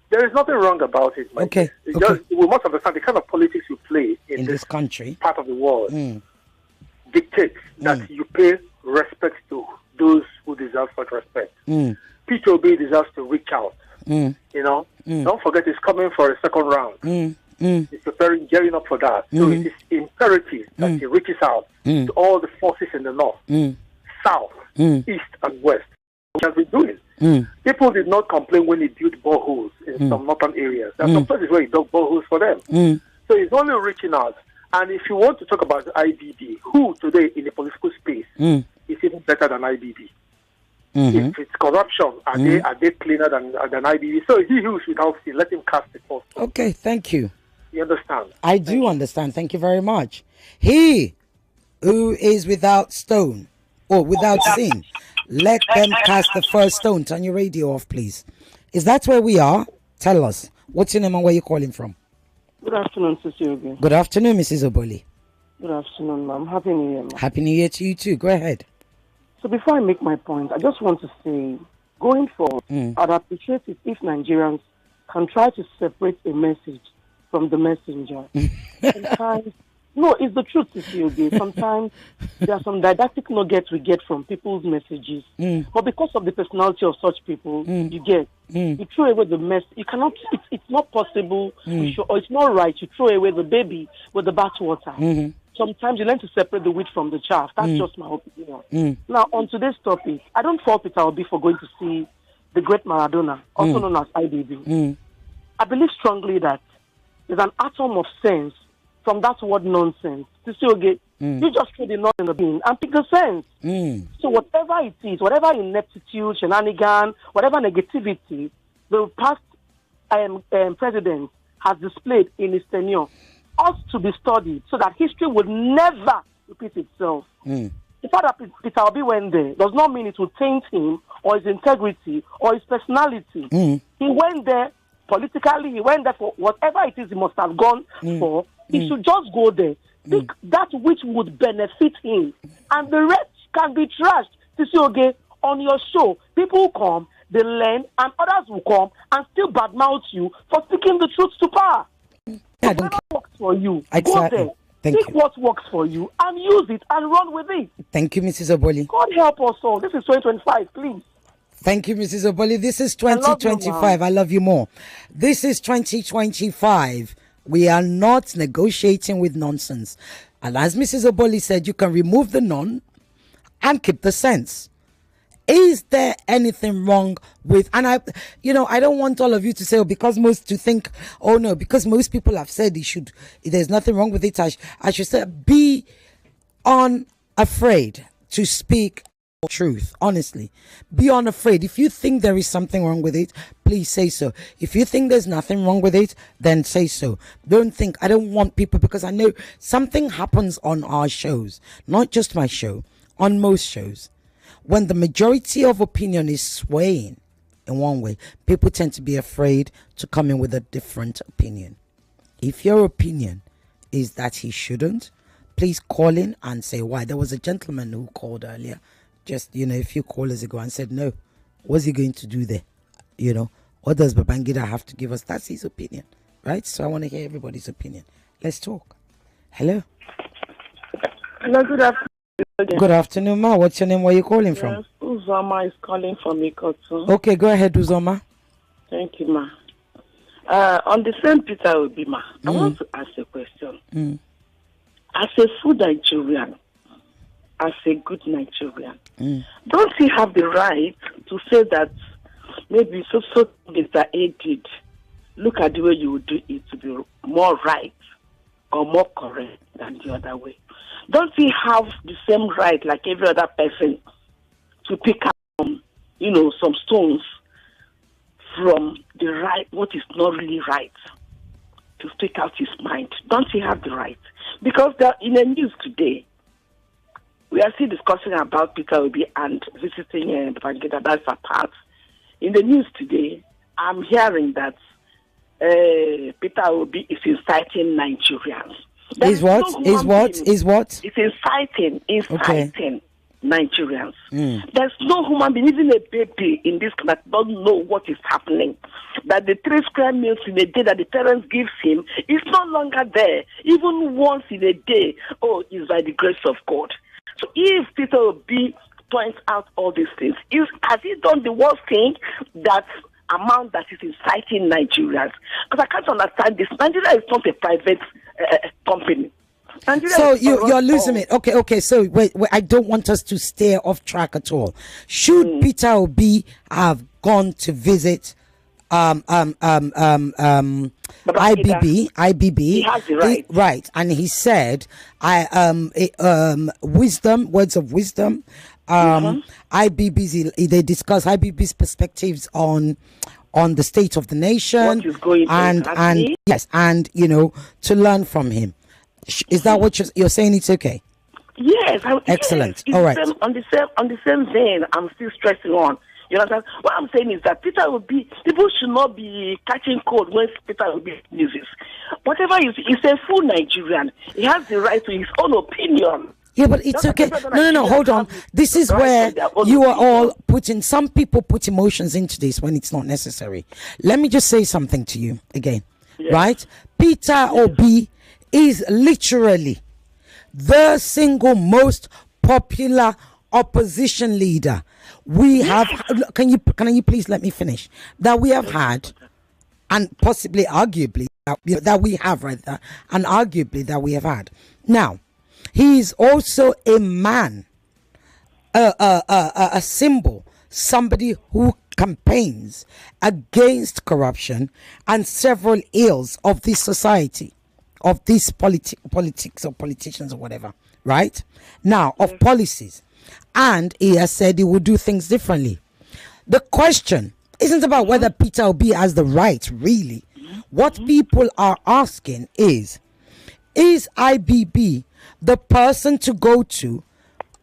[SPEAKER 18] There is nothing wrong about it.
[SPEAKER 1] Okay.
[SPEAKER 18] We must understand the kind of politics you play in
[SPEAKER 1] this country,
[SPEAKER 18] part of the world, dictates that you pay respect to those who deserve such respect. Peter Obi deserves to reach out. You know, don't forget he's coming for a second round. He's preparing, gearing up for that. So it is imperative that he reaches out to all the forces in the north, south, east, and west. Which has been doing. People did not complain when he built boreholes in some northern areas. There are some places where he dug boreholes for them. So he's only reaching out. And if you want to talk about IBB, who today in the political space is even better than IBB? If it's corruption, are they cleaner than IBB? So he who is without sin, let him cast the first stone.
[SPEAKER 1] Okay, thank you.
[SPEAKER 18] You understand?
[SPEAKER 1] I do understand. Thank you very much. He who is without stone or without sin, let them cast the first stone. Turn your radio off, please. Is that where we are? Tell us. What's your name and where you calling from?
[SPEAKER 19] Good afternoon, Sister.
[SPEAKER 1] Good afternoon, Mrs. Oboli.
[SPEAKER 19] Good afternoon, ma'am. Happy New Year, ma'am.
[SPEAKER 1] Happy New Year to you too. Go ahead.
[SPEAKER 19] So before I make my point, I just want to say, going forward, I'd appreciate it if Nigerians can try to separate a message from the messenger. Sometimes, no, it's the truth, Sister. Sometimes there are some didactic nuggets we get from people's messages, but because of the personality of such people, you throw away the mess. You cannot. It's not possible, or it's not right. You throw away the baby with the bathwater. Sometimes you learn to separate the wheat from the chaff. That's just my opinion. Now, on today's topic, I don't fault Peter Obi for going to see the great Maradona, also known as IBB. I believe strongly that there's an atom of sense from that word nonsense. To say, okay, you just throw the nonsense in the bin and pick the sense. So whatever it is, whatever ineptitude, shenanigan, whatever negativity the past president has displayed in his tenure ought to be studied so that history would never repeat itself. The fact that Peter Obi went there does not mean it will taint him or his integrity or his personality. He went there politically, he went there for whatever it is he must have gone for. He should just go there, pick that which would benefit him, and the rest can be trashed. To see, okay, on your show, people come, they learn, and others will come and still badmouth you for speaking the truth to power. Whatever works for you, go there. Pick what works for you and use it and run with it.
[SPEAKER 1] Thank you, Mrs. Oboli.
[SPEAKER 19] God help us all. This is 2025, please.
[SPEAKER 1] Thank you, Mrs. Oboli. This is 2025. I love you more. This is 2025. We are not negotiating with nonsense. And as Mrs. Oboli said, you can remove the non and keep the sense. Is there anything wrong with, and I don't want all of you to say, because most people have said there's nothing wrong with it. I should say, be unafraid to speak truth, honestly. Be unafraid. If you think there is something wrong with it, please say so. If you think there's nothing wrong with it, then say so. Don't think, I don't want people, because I know something happens on our shows, not just my show, on most shows. When the majority of opinion is swaying in one way, people tend to be afraid to come in with a different opinion. If your opinion is that he shouldn't, please call in and say why. There was a gentleman who called earlier, just, a few callers ago, and said, no, what's he going to do there? What does Babangida have to give us? That's his opinion, right? So I want to hear everybody's opinion. Let's talk. Hello.
[SPEAKER 19] Hello, good afternoon.
[SPEAKER 1] Good afternoon, ma. What's your name? Where are you calling from?
[SPEAKER 19] Uzoma is calling from Ikotu.
[SPEAKER 1] Okay, go ahead, Uzoma.
[SPEAKER 19] Thank you, ma. On the same Peter Obi, ma, I want to ask a question. As a full Nigerian, as a good Nigerian, don't he have the right to say that maybe so Mr. A did, look at the way you would do it to be more right or more correct than the other way? Don't we have the same right like every other person to pick up some stones from the right, what is not really right, to speak out his mind? Don't he have the right? Because in the news today,
[SPEAKER 20] we are still discussing about Peter Obi and visiting Babangida. That's a part. In the news today, I'm hearing that Peter Obi is inciting Nigerians.
[SPEAKER 1] Is what?
[SPEAKER 20] It's inciting Nigerians. There's no human being, even a baby in this country, that doesn't know what is happening. That the 3 square meals in a day that the parents gives him is no longer there. Even once in a day, is by the grace of God. So if Peter Obi points out all these things, has he done the worst thing that amount that is inciting Nigerians? Because I can't understand this. Nigeria is not a private company. Nigeria
[SPEAKER 1] so you're losing it. Okay. So wait, I don't want us to steer off track at all. Should Peter Obi have gone to visit IBB?
[SPEAKER 20] He has the right.
[SPEAKER 1] Right, and he said, words of wisdom. IBB's, they discuss IBB's perspectives on the state of the nation,
[SPEAKER 20] what is going
[SPEAKER 1] and yes, and to learn from him. Is that what you're saying? It's okay.
[SPEAKER 20] Yes.
[SPEAKER 1] Excellent.
[SPEAKER 20] Yes,
[SPEAKER 1] all right.
[SPEAKER 20] On the same vein, I'm still stressing on. You understand? What I'm saying is that people should not be catching cold when Peter Obi uses. Whatever he's a full Nigerian. He has the right to his own opinion.
[SPEAKER 1] Yeah, but it's okay. No, hold on. This is where you are all some people put emotions into this when it's not necessary. Let me just say something to you again, right? Peter Obi is literally the single most popular opposition leader we have. Can you please let me finish? That we have had, and possibly, arguably, that we have right there, and arguably that we have had. Now, he is also a man, a symbol, somebody who campaigns against corruption and several ills of this society, of this politics or politicians or whatever, right? Now, of policies. And he has said he will do things differently. The question isn't about whether Peter Obi has the right, really. What people are asking is IBB the person to go to?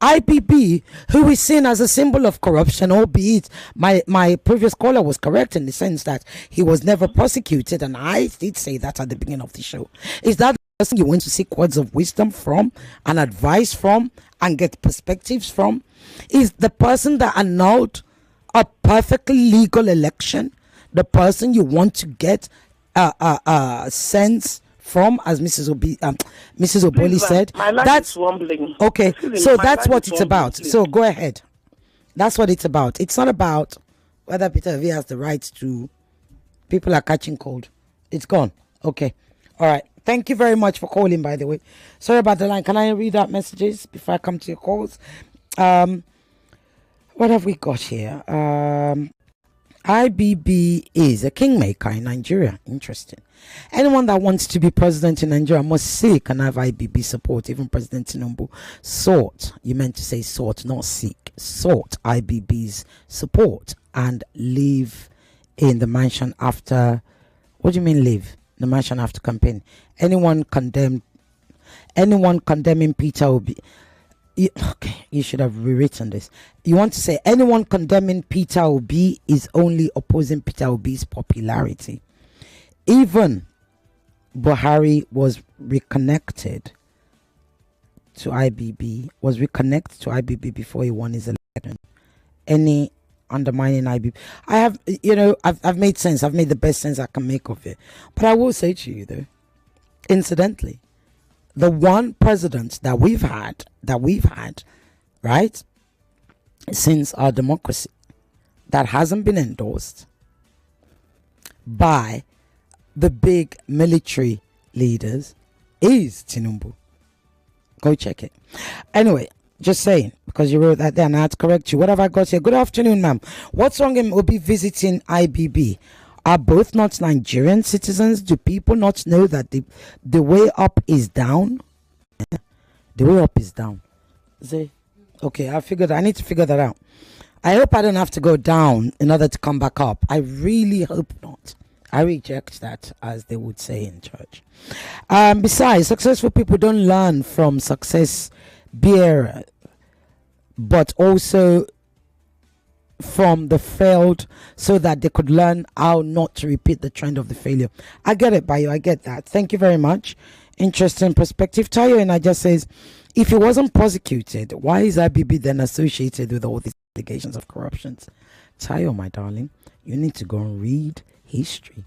[SPEAKER 1] IBB, who is seen as a symbol of corruption, albeit my previous caller was correct in the sense that he was never prosecuted, and I did say that at the beginning of the show. Is that the person you want to seek words of wisdom from and advice from and get perspectives from? Is the person that annulled a perfectly legal election the person you want to get a sense from, as Mrs. Oboli said?
[SPEAKER 20] That's rumbling.
[SPEAKER 1] Okay, so that's what it's about. So go ahead. That's what it's about. It's not about whether Peter Obi has the right to. People are catching cold. It's gone. Okay. All right. Thank you very much for calling, by the way. Sorry about the line. Can I read out messages before I come to your calls? What have we got here? IBB is a kingmaker in Nigeria. Interesting. Anyone that wants to be president in Nigeria must seek and have IBB support. Even President Tinubu sought, you meant to say sought, not seek, sought IBB's support and live in the mansion after. What do you mean live? The mansion after campaign. Anyone condemning Peter Obi. You should have rewritten this. You want to say anyone condemning Peter Obi is only opposing Peter Obi's popularity. Even Buhari was reconnected to IBB, before he won his election. Any undermining IBB, I've made sense. I've made the best sense I can make of it. But I will say to you though, incidentally, the one president that we've had, right, since our democracy, that hasn't been endorsed by the big military leaders is Tinubu. Go check it. Anyway, just saying, because you wrote that there and I had to correct you. What have I got here? Good afternoon, ma'am. What's wrong in Obi visiting IBB? Are both not Nigerian citizens? Do people not know that the way up is down? The way up is down. Okay, I need to figure that out. I hope I don't have to go down in order to come back up. I really hope not. I reject that, as they would say in church. Besides, successful people don't learn from success bearers. but also from the failed, so that they could learn how not to repeat the trend of the failure. I get it, Bayo. I get that. Thank you very much. Interesting perspective. Tayo and I just says, if he wasn't prosecuted, why is IBB then associated with all these allegations of corruption? Tayo, my darling, you need to go and read history.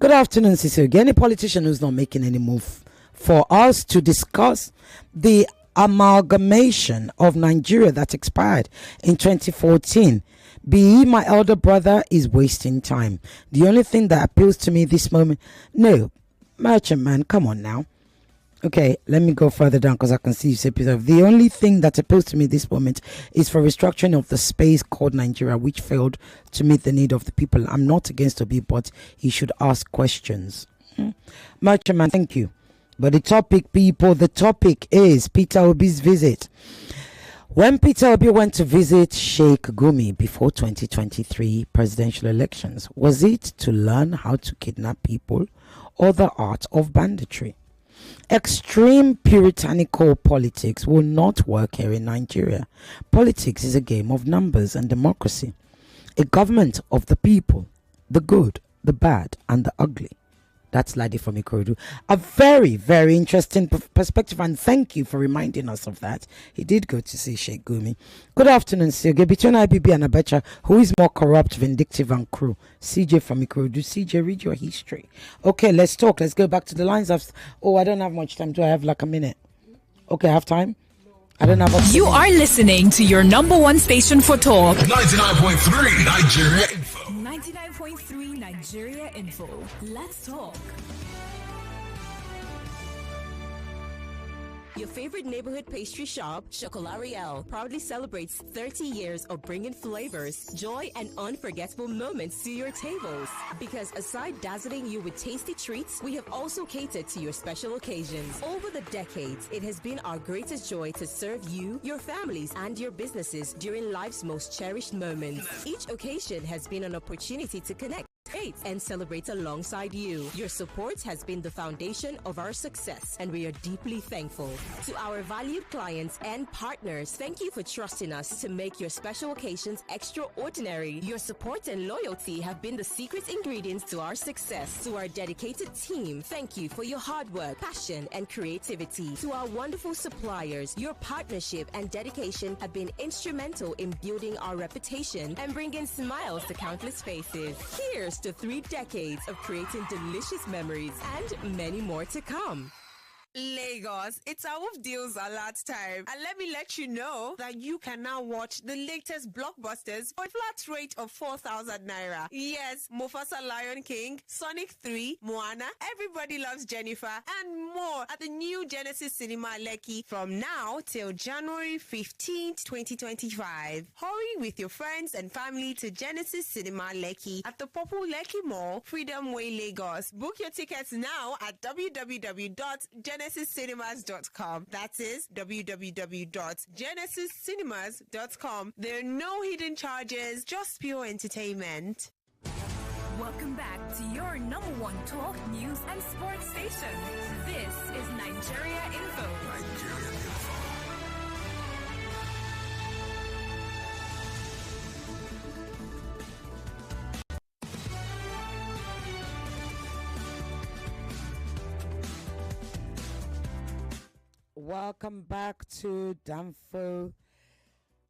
[SPEAKER 1] Good afternoon, Sisi. Any politician who's not making any move for us to discuss the amalgamation of Nigeria that expired in 2014, be he my elder brother, is wasting time. The only thing that appeals to me this moment, no, merchant man, come on now. Okay, let me go further down because I can see you say, Peter. The only thing that appeals to me this moment is for restructuring of the space called Nigeria, which failed to meet the need of the people. I'm not against Obi, but he should ask questions. Merchant man, thank you. But the topic, people, the topic is Peter Obi's visit. When Peter Obi went to visit Sheikh Gumi before 2023 presidential elections, was it to learn how to kidnap people or the art of banditry? Extreme puritanical politics will not work here in Nigeria. Politics is a game of numbers and democracy. A government of the people, the good, the bad, and the ugly. That's Ladi from Ikorodu. A very, very interesting perspective, and thank you for reminding us of that. He did go to see Sheikh Gumi. Good afternoon, CJ. Between IBB and Abacha, who is more corrupt, vindictive, and cruel? CJ from Ikorodu. CJ, read your history. Okay, let's talk. Let's go back to the lines of... Oh, I don't have much time. Do I have like a minute? Okay, I have time? I don't have...
[SPEAKER 5] You are listening to your number one station for talk.
[SPEAKER 6] 99.3 Nigeria Info.
[SPEAKER 5] 99.3 Nigeria Info. Let's talk.
[SPEAKER 21] Your favorite neighborhood pastry shop, Chocolat Riel, proudly celebrates 30 years of bringing flavors, joy, and unforgettable moments to your tables. Because aside dazzling you with tasty treats, we have also catered to your special occasions. Over the decades, it has been our greatest joy to serve you, your families, and your businesses during life's most cherished moments. Each occasion has been an opportunity to connect and celebrate alongside you. Your support has been the foundation of our success, and we are deeply thankful. To our valued clients and partners, thank you for trusting us to make your special occasions extraordinary. Your support and loyalty have been the secret ingredients to our success. To our dedicated team, thank you for your hard work, passion, and creativity. To our wonderful suppliers, your partnership and dedication have been instrumental in building our reputation and bringing smiles to countless faces. Here's to 3 decades of creating delicious memories and many more to come.
[SPEAKER 22] Lagos, it's our deals a lot time. And let me let you know that you can now watch the latest blockbusters for a flat rate of 4,000 naira. Yes, Mufasa Lion King, Sonic 3, Moana, Everybody Loves Jennifer, and more at the new Genesis Cinema Lekki from now till January 15th, 2025. Hurry with your friends and family to Genesis Cinema Lekki at the Popu Lekki Mall, Freedom Way, Lagos. Book your tickets now at www.genesiscinemas.com. That is www.genesiscinemas.com. There are no hidden charges, just pure entertainment.
[SPEAKER 5] Welcome back to your number one talk, news, and sports station. This is Nigeria Info.
[SPEAKER 1] Welcome back to Danfo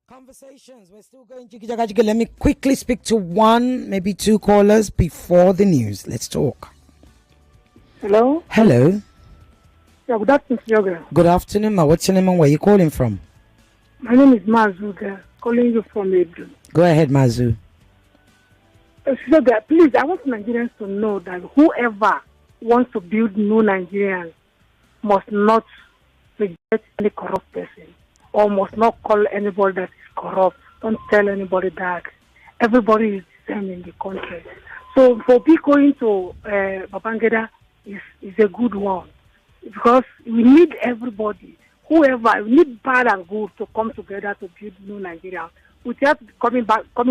[SPEAKER 1] Conversations. We're still going jiggy jagga jigga. Let me quickly speak to one, maybe 2 callers before the news. Let's talk.
[SPEAKER 19] Hello?
[SPEAKER 1] Hello.
[SPEAKER 19] Yeah, good afternoon, Yoga.
[SPEAKER 1] Good afternoon, ma. What's your name and where are you calling from?
[SPEAKER 19] My name is Mazuga, calling you from Ebru.
[SPEAKER 1] Go ahead, Mazu.
[SPEAKER 19] Yoga, please, I want Nigerians to know that whoever wants to build new Nigerians must not reject any corrupt person or must not call anybody that is corrupt. Don't tell anybody that. Everybody is the same in the country. So for people going to Babangida is a good one because we need everybody, whoever, we need bad and good to come together to build new Nigeria. Without coming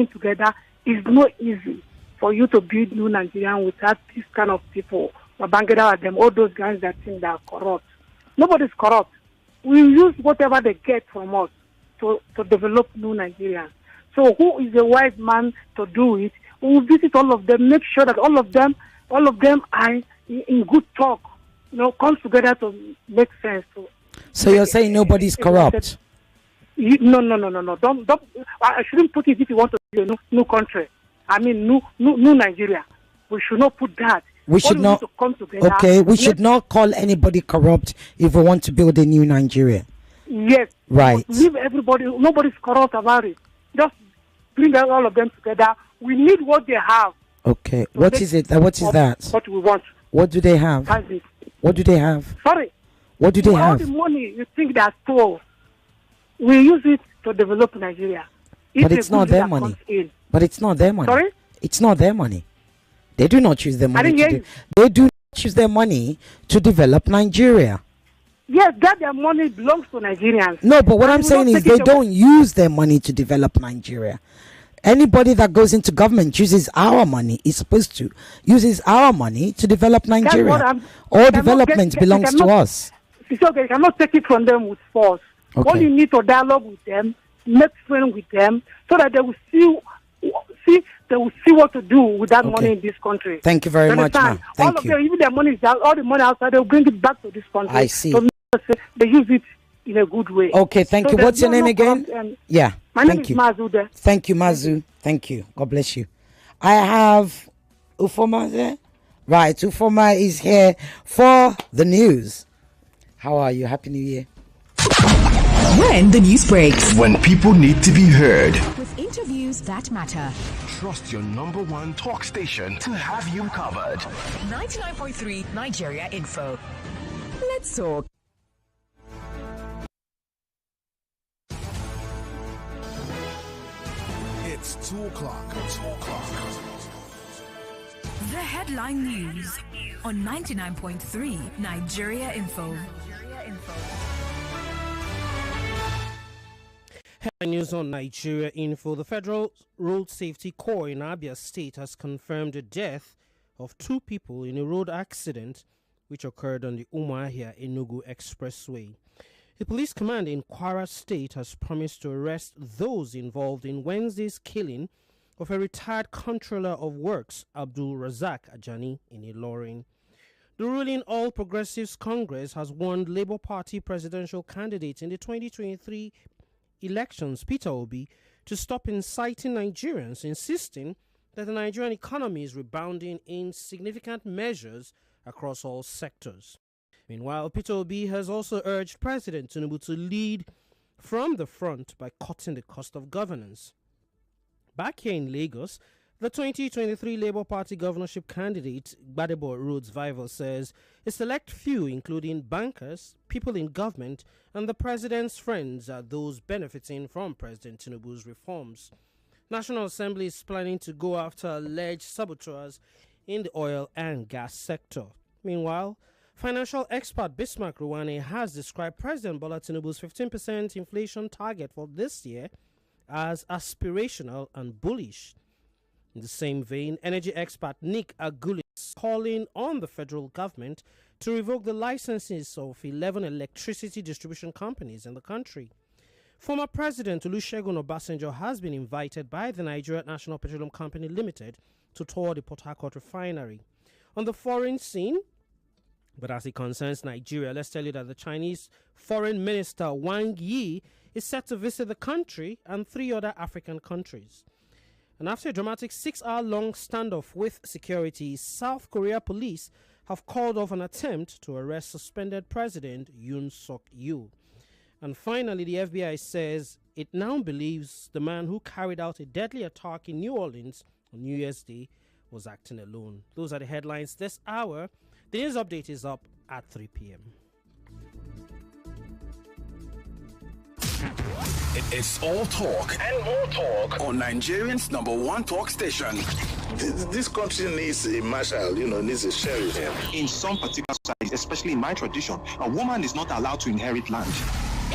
[SPEAKER 19] together, it's not easy for you to build new Nigeria without this kind of people. Babangida and them, all those guys that think they are corrupt. Nobody's corrupt. We use whatever they get from us
[SPEAKER 2] to develop new Nigeria. So who is the wise man to do it? We will visit all of them, make sure that all of them are in good talk, come together to make sense.
[SPEAKER 1] So you're saying nobody's corrupt?
[SPEAKER 2] No. Don't. I shouldn't put it if you want to be a new country. I mean, new Nigeria. We should not put that.
[SPEAKER 1] We should not.
[SPEAKER 2] To come together.
[SPEAKER 1] Okay, we should not call anybody corrupt if we want to build a new Nigeria.
[SPEAKER 2] Yes.
[SPEAKER 1] Right.
[SPEAKER 2] Leave everybody. Nobody's corrupt about it. Just bring all of them together. We need what they have.
[SPEAKER 1] Okay. What is it? What is that?
[SPEAKER 2] What we want.
[SPEAKER 1] What do they have?
[SPEAKER 2] That's it.
[SPEAKER 1] What do they have?
[SPEAKER 2] Sorry.
[SPEAKER 1] What do they have?
[SPEAKER 2] All the money you think they are stole, we use it to develop Nigeria.
[SPEAKER 1] But it's not their money. But it's not their money.
[SPEAKER 2] Sorry?
[SPEAKER 1] It's not their money. They do not choose their money. They do not choose their money to develop Nigeria.
[SPEAKER 2] Yes, their money belongs to Nigerians.
[SPEAKER 1] No, but what I'm saying is they don't use their money to develop Nigeria. Anybody that goes into government uses our money, is supposed to uses our money to develop Nigeria. All development belongs to us.
[SPEAKER 2] It's okay, you cannot take it from them with force.
[SPEAKER 1] Okay.
[SPEAKER 2] All you need to dialogue with them, make friends with them, so that they will see what to do with that money in this country.
[SPEAKER 1] Thank you very much, ma'am. Thank you.
[SPEAKER 2] Them, even their money is all the money outside, they'll bring it back to this country.
[SPEAKER 1] I see.
[SPEAKER 2] So they use it in a good way.
[SPEAKER 1] Okay, thank you. What's your name again? Yeah.
[SPEAKER 2] My name is Mazu there.
[SPEAKER 1] Thank you, Mazu. Thank you. God bless you. I have Ufoma there. Right, Ufoma is here for the news. How are you? Happy New Year.
[SPEAKER 4] When the news breaks.
[SPEAKER 6] When people need to be heard.
[SPEAKER 4] With interviews that matter.
[SPEAKER 6] Trust your number one talk station to have you covered.
[SPEAKER 4] 99.3 Nigeria Info. Let's talk.
[SPEAKER 6] It's 2 o'clock. 2 o'clock.
[SPEAKER 5] The headline news on 99.3 Nigeria Info.
[SPEAKER 23] Headline news on Nigeria Info. The Federal Road Safety Corps in Abia State has confirmed the death of 2 people in a road accident which occurred on the Umuahia-Enugu Expressway. The police command in Kwara State has promised to arrest those involved in Wednesday's killing of a retired Controller of Works, Abdul Razak Ajani, in Ilorin. The ruling All Progressives Congress has warned Labour Party presidential candidate in the 2023 elections, Peter Obi, to stop inciting Nigerians, insisting that the Nigerian economy is rebounding in significant measures across all sectors. Meanwhile, Peter Obi has also urged President Tinubu to lead from the front by cutting the cost of governance. Back here in Lagos, the 2023 Labour Party governorship candidate, Gbadebo Rhodes Vival, says a select few, including bankers, people in government, and the president's friends, are those benefiting from President Tinubu's reforms. National Assembly is planning to go after alleged saboteurs in the oil and gas sector. Meanwhile, financial expert Bismarck Ruwane has described President Bola Tinubu's 15% inflation target for this year as aspirational and bullish. In the same vein, energy expert Nick Aguli is calling on the federal government to revoke the licenses of 11 electricity distribution companies in the country. Former President Olusegun Obasanjo has been invited by the Nigeria National Petroleum Company Limited to tour the Port Harcourt refinery. On the foreign scene, but as it concerns Nigeria, let's tell you that the Chinese Foreign Minister Wang Yi is set to visit the country and 3 other African countries. And after a dramatic 6-hour-long standoff with security, South Korea police have called off an attempt to arrest suspended President Yoon Suk-yeol. And finally, the FBI says it now believes the man who carried out a deadly attack in New Orleans on New Year's Day was acting alone. Those are the headlines this hour. The news update is up at 3 p.m.
[SPEAKER 6] It's all talk and more talk on Nigerian's #1 talk station.
[SPEAKER 7] This country needs a marshal, needs a sheriff.
[SPEAKER 24] In some particular societies, especially in my tradition, a woman is not allowed to inherit land.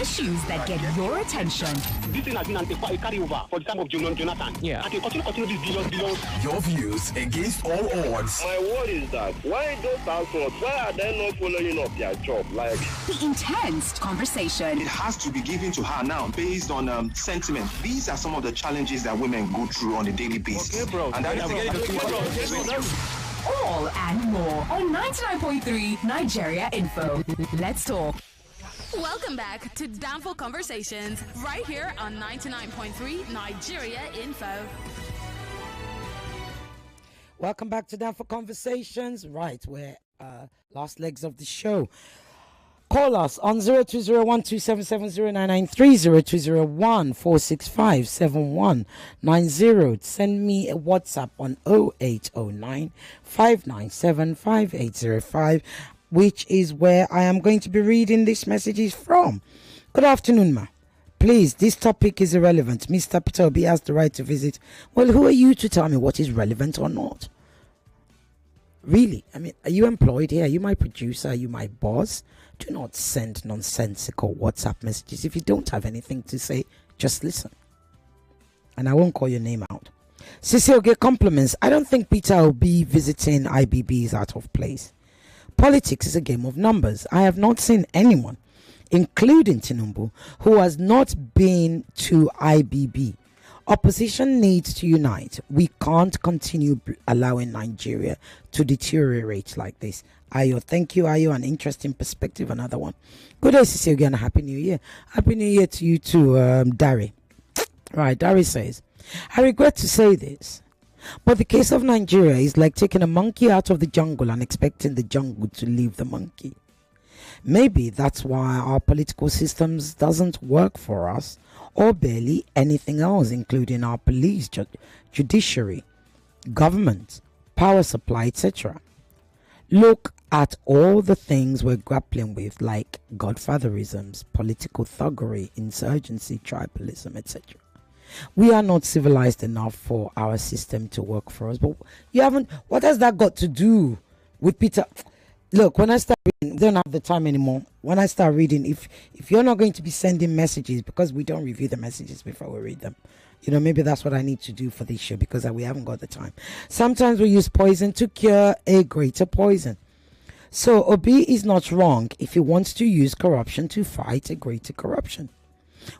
[SPEAKER 4] Issues that get your attention.
[SPEAKER 7] This thing has been a carry over for the time of Jonathan.
[SPEAKER 23] Yeah.
[SPEAKER 7] And they continue this billions.
[SPEAKER 6] Your views against all odds.
[SPEAKER 3] My word is that why those households, why are they not following up their job? Like
[SPEAKER 4] The intense conversation.
[SPEAKER 8] It has to be given to her now based on sentiment. These are some of the challenges that women go through on a daily basis.
[SPEAKER 3] Okay, bro.
[SPEAKER 8] And that is
[SPEAKER 4] All and more on 99.3 Nigeria Info. Let's talk.
[SPEAKER 13] Welcome back to Danfo Conversations, right here on 99.3 Nigeria Info.
[SPEAKER 1] Welcome back to Danfo Conversations. Right, we're last legs of the show. Call us on 020127709930, 0201465790. Send me a WhatsApp on 0809 597 5805, which is where I am going to be reading these messages from. Good afternoon, ma. Please, this topic is irrelevant. Mr. Peter Obi has the right to visit. Well, who are you to tell me what is relevant or not? Really? I mean, are you employed here? Are you my producer? Are you my boss? Do not send nonsensical WhatsApp messages. If you don't have anything to say, just listen. And I won't call your name out. Cecil, get compliments. I don't think Peter Obi visiting IBB is out of place. Politics is a game of numbers. I have not seen anyone, including Tinubu, who has not been to IBB. Opposition needs to unite. We can't continue allowing Nigeria to deteriorate like this. Ayo, thank you, Ayo. An interesting perspective. Another one. Good day, Cecil, again. Happy New Year. Happy New Year to you too, Dari. Right, Dari says, I regret to say this, but the case of Nigeria is like taking a monkey out of the jungle and expecting the jungle to leave the monkey. Maybe that's why our political systems doesn't work for us, or barely anything else, including our police, judiciary, government, power supply, etc. Look at all the things we're grappling with, like godfatherisms, political thuggery, insurgency, tribalism, etc. We are not civilized enough for our system to work for us. But you haven't. What has that got to do with Peter? Look, when I start reading, don't have the time anymore. When I start reading, if you're not going to be sending messages, because we don't review the messages before we read them, maybe that's what I need to do for this show, because we haven't got the time. Sometimes we use poison to cure a greater poison. So Obi is not wrong if he wants to use corruption to fight a greater corruption.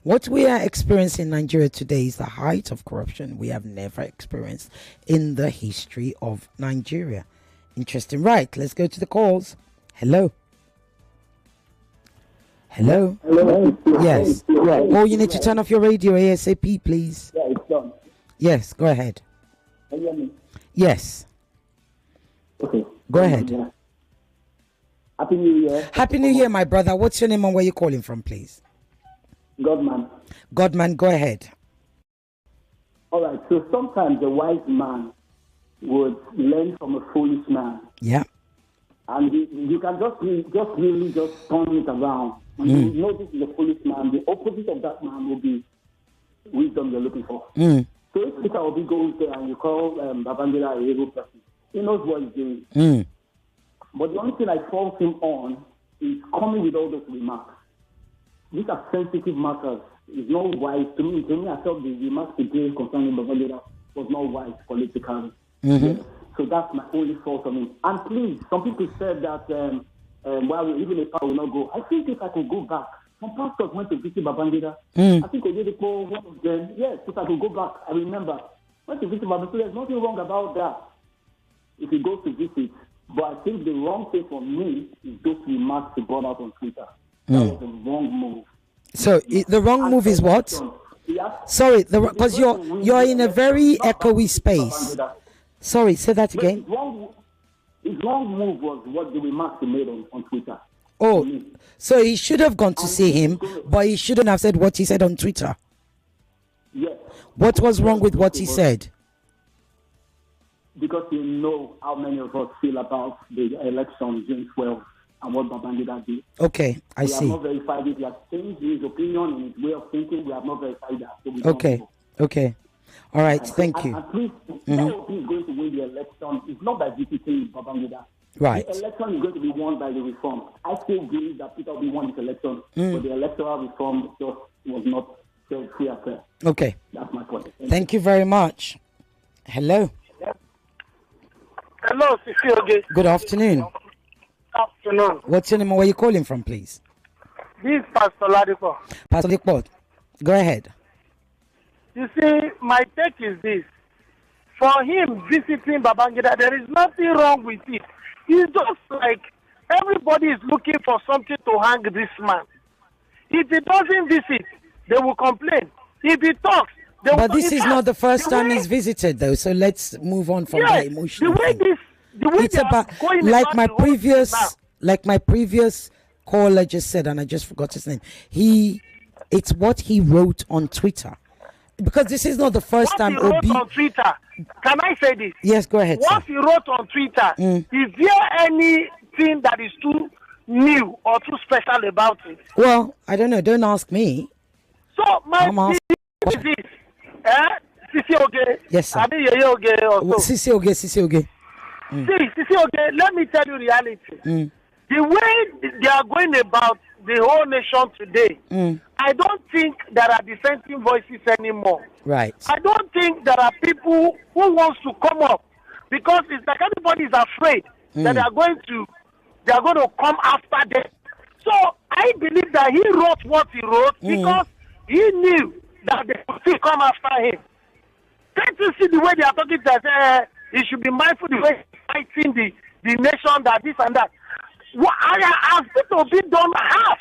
[SPEAKER 1] What we are experiencing in Nigeria today is the height of corruption we have never experienced in the history of Nigeria. Interesting. Right, let's go to the calls. Hello. Hello.
[SPEAKER 10] Hello.
[SPEAKER 1] Yes. Oh, you need to turn off your radio ASAP, please.
[SPEAKER 10] Yeah, it's done.
[SPEAKER 1] Yes, go ahead.
[SPEAKER 10] Can you hear me?
[SPEAKER 1] Yes.
[SPEAKER 10] Okay.
[SPEAKER 1] Go ahead.
[SPEAKER 10] Yeah. Happy New Year.
[SPEAKER 1] Happy New Year, my brother. What's your name and where you calling from, please?
[SPEAKER 10] Godman.
[SPEAKER 1] Godman, go ahead.
[SPEAKER 10] All right. So sometimes a wise man would learn from a foolish man.
[SPEAKER 1] Yeah.
[SPEAKER 10] And you can just really turn it around. When you know this is a foolish man, the opposite of that man will be wisdom you're looking for. So if Peter Obi goes there and you call Babangida a evil person, he knows what he's doing. But the only thing I fault him on is coming with all those remarks. These are sensitive matters. It's not wise. To me, I felt the remarks today concerning Babangida was not wise politically. Yes. So that's my only fault on him. And please, some people said that even if I will not go, I think if I could go back, some pastors went to visit Babangida. I think Oyedepo, one of them, yes, if I could go back, I remember. Went to visit Babangida, there's nothing wrong about that if he goes to visit. But I think the wrong thing for me is those remarks he brought out on Twitter. That was the wrong move.
[SPEAKER 1] So the wrong move is what? Sorry, because you're in a very echoey space. Sorry, say that again.
[SPEAKER 10] His wrong move was what the remarks he made on Twitter.
[SPEAKER 1] Oh, so he should have gone to see him, but he shouldn't have said what he said on Twitter.
[SPEAKER 10] Yes.
[SPEAKER 1] What was wrong with what he said?
[SPEAKER 10] Because you know how many of us feel about the election June 12 and what Babangida did.
[SPEAKER 1] Okay, I see.
[SPEAKER 10] We have not verified it. He has changed his opinion and his way of thinking. We have not verified that. So
[SPEAKER 1] okay. All right, thank you.
[SPEAKER 10] And please, Peter Obi is going to win the election. It's not by visiting Babangida.
[SPEAKER 1] Right.
[SPEAKER 10] The election is going to be won by the reform. I still believe that Peter will be won this election, but the electoral reform just was not free and fair.
[SPEAKER 1] Okay.
[SPEAKER 10] That's my point.
[SPEAKER 1] Thank you very much. Hello.
[SPEAKER 2] Hello, Sisi.
[SPEAKER 1] Good afternoon.
[SPEAKER 2] Afternoon.
[SPEAKER 1] What's your name? Where are you calling from, please?
[SPEAKER 2] This is Pastor Ladipo.
[SPEAKER 1] Pastor Dikbot, go ahead.
[SPEAKER 2] You see, my take is this. For him visiting Babangida, there is nothing wrong with it. It's just like everybody is looking for something to hang this man. If he doesn't visit, they will complain. If he talks, they will.
[SPEAKER 1] But this is not the first time he's visited, though. So let's move on from the emotional.
[SPEAKER 2] The way
[SPEAKER 1] thing.
[SPEAKER 2] the way
[SPEAKER 1] It's
[SPEAKER 2] they are
[SPEAKER 1] about
[SPEAKER 2] going
[SPEAKER 1] like
[SPEAKER 2] about
[SPEAKER 1] my
[SPEAKER 2] the whole thing now.
[SPEAKER 1] previous caller just said, and I just forgot his name. It's what he wrote on Twitter, because this is not the first
[SPEAKER 2] What
[SPEAKER 1] time.
[SPEAKER 2] he wrote on Twitter. Can I say this?
[SPEAKER 1] Yes, go ahead.
[SPEAKER 2] What he wrote on Twitter. Is there anything that is too new or too special about it?
[SPEAKER 1] Well, I don't know. Don't ask me.
[SPEAKER 2] So my
[SPEAKER 1] I'm asking.
[SPEAKER 2] thing is this. Sisi Oge.
[SPEAKER 1] Yes, sir.
[SPEAKER 2] I mean, Yeye Oge also.
[SPEAKER 1] Sisi Oge.
[SPEAKER 2] See, Sisi Oge, let me tell you reality. The way they are going about the whole nation today, I don't think there are dissenting voices anymore.
[SPEAKER 1] Right.
[SPEAKER 2] I don't think there are people who wants to come up, because it's like everybody is afraid that they are going to come after them. So I believe that he wrote what he wrote because he knew that they would still come after him. Can't you see the way they are talking that he should be mindful the way he's fighting the nation, that this and that. Well, I have people been done half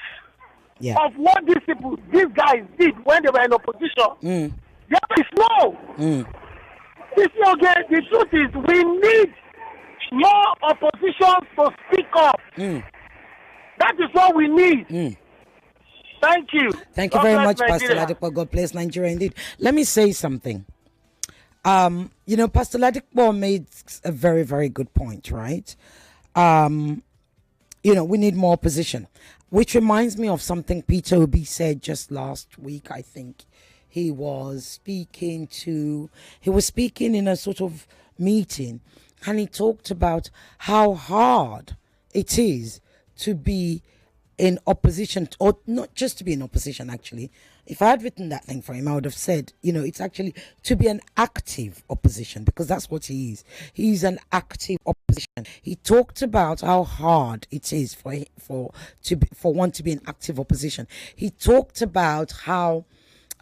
[SPEAKER 2] of what these guys did when they were in opposition. There is no. This again, the truth is we need more opposition to speak up. That is what we need. Thank you.
[SPEAKER 1] Thank you very much, Pastor Ladipo. God bless Nigeria indeed. Let me say something. Pastor Ladipo made a very, very good point, right? We need more opposition, which reminds me of something Peter Obi said just last week. I think he was speaking in a sort of meeting, and he talked about how hard it is to be in opposition, or not just to be in opposition, actually. If I had written that thing for him, I would have said, it's actually to be an active opposition, because that's what he is. He's an active opposition. He talked about how hard it is for one to be an active opposition. He talked about how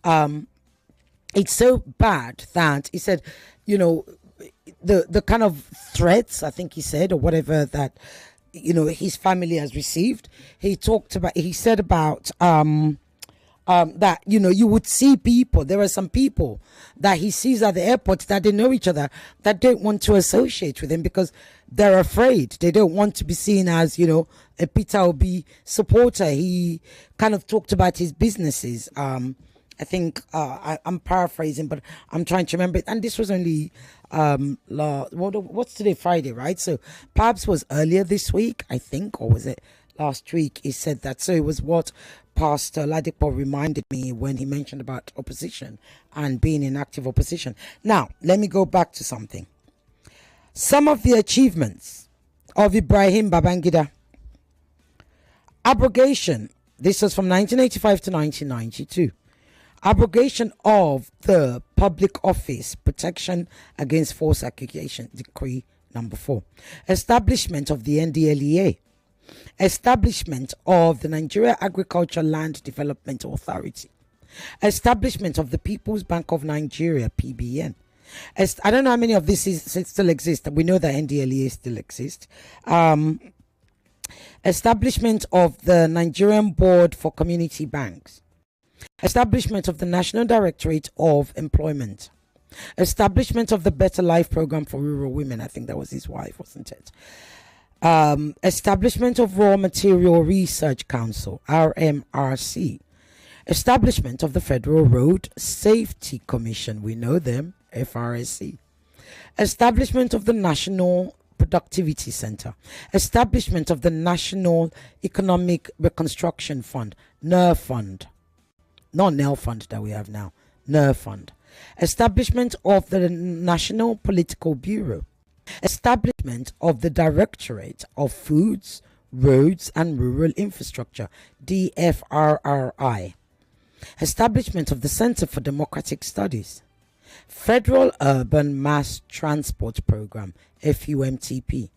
[SPEAKER 1] it's so bad that he said, the kind of threats, I think he said, or whatever, that his family has received. He said about that you would see people. There are some people that he sees at the airport that they know each other, that don't want to associate with him because they're afraid. They don't want to be seen as a Peter Obi supporter. He kind of talked about his businesses. I think I'm paraphrasing, but I'm trying to remember it. And this was only what's today? Friday, right? So perhaps was earlier this week, I think, or was it last week? He said that. So it was what Pastor Ladipo reminded me when he mentioned about opposition and being in active opposition. Now, let me go back to something. Some of the achievements of Ibrahim Babangida. Abrogation. This was from 1985 to 1992. Abrogation of the Public Office Protection Against False Accusation Decree number 4. Establishment of the NDLEA. Establishment of the Nigeria Agricultural Land Development Authority. Establishment of the People's Bank of Nigeria, PBN. I don't know how many of these still exist. We know that NDLEA still exists. Establishment of the Nigerian Board for Community Banks. Establishment of the National Directorate of Employment. Establishment of the Better Life Program for Rural Women. I think that was his wife, wasn't it? Establishment of Raw Material Research Council, RMRC. Establishment of the Federal Road Safety Commission. We know them, FRSC. Establishment of the National Productivity Center. Establishment of the National Economic Reconstruction Fund, NER Fund. Not NEL Fund that we have now, NER Fund. Establishment of the National Political Bureau. Establishment of the Directorate of Foods, Roads and Rural Infrastructure, DFRRI. Establishment of the Center for Democratic Studies. Federal Urban Mass Transport Program, FUMTP.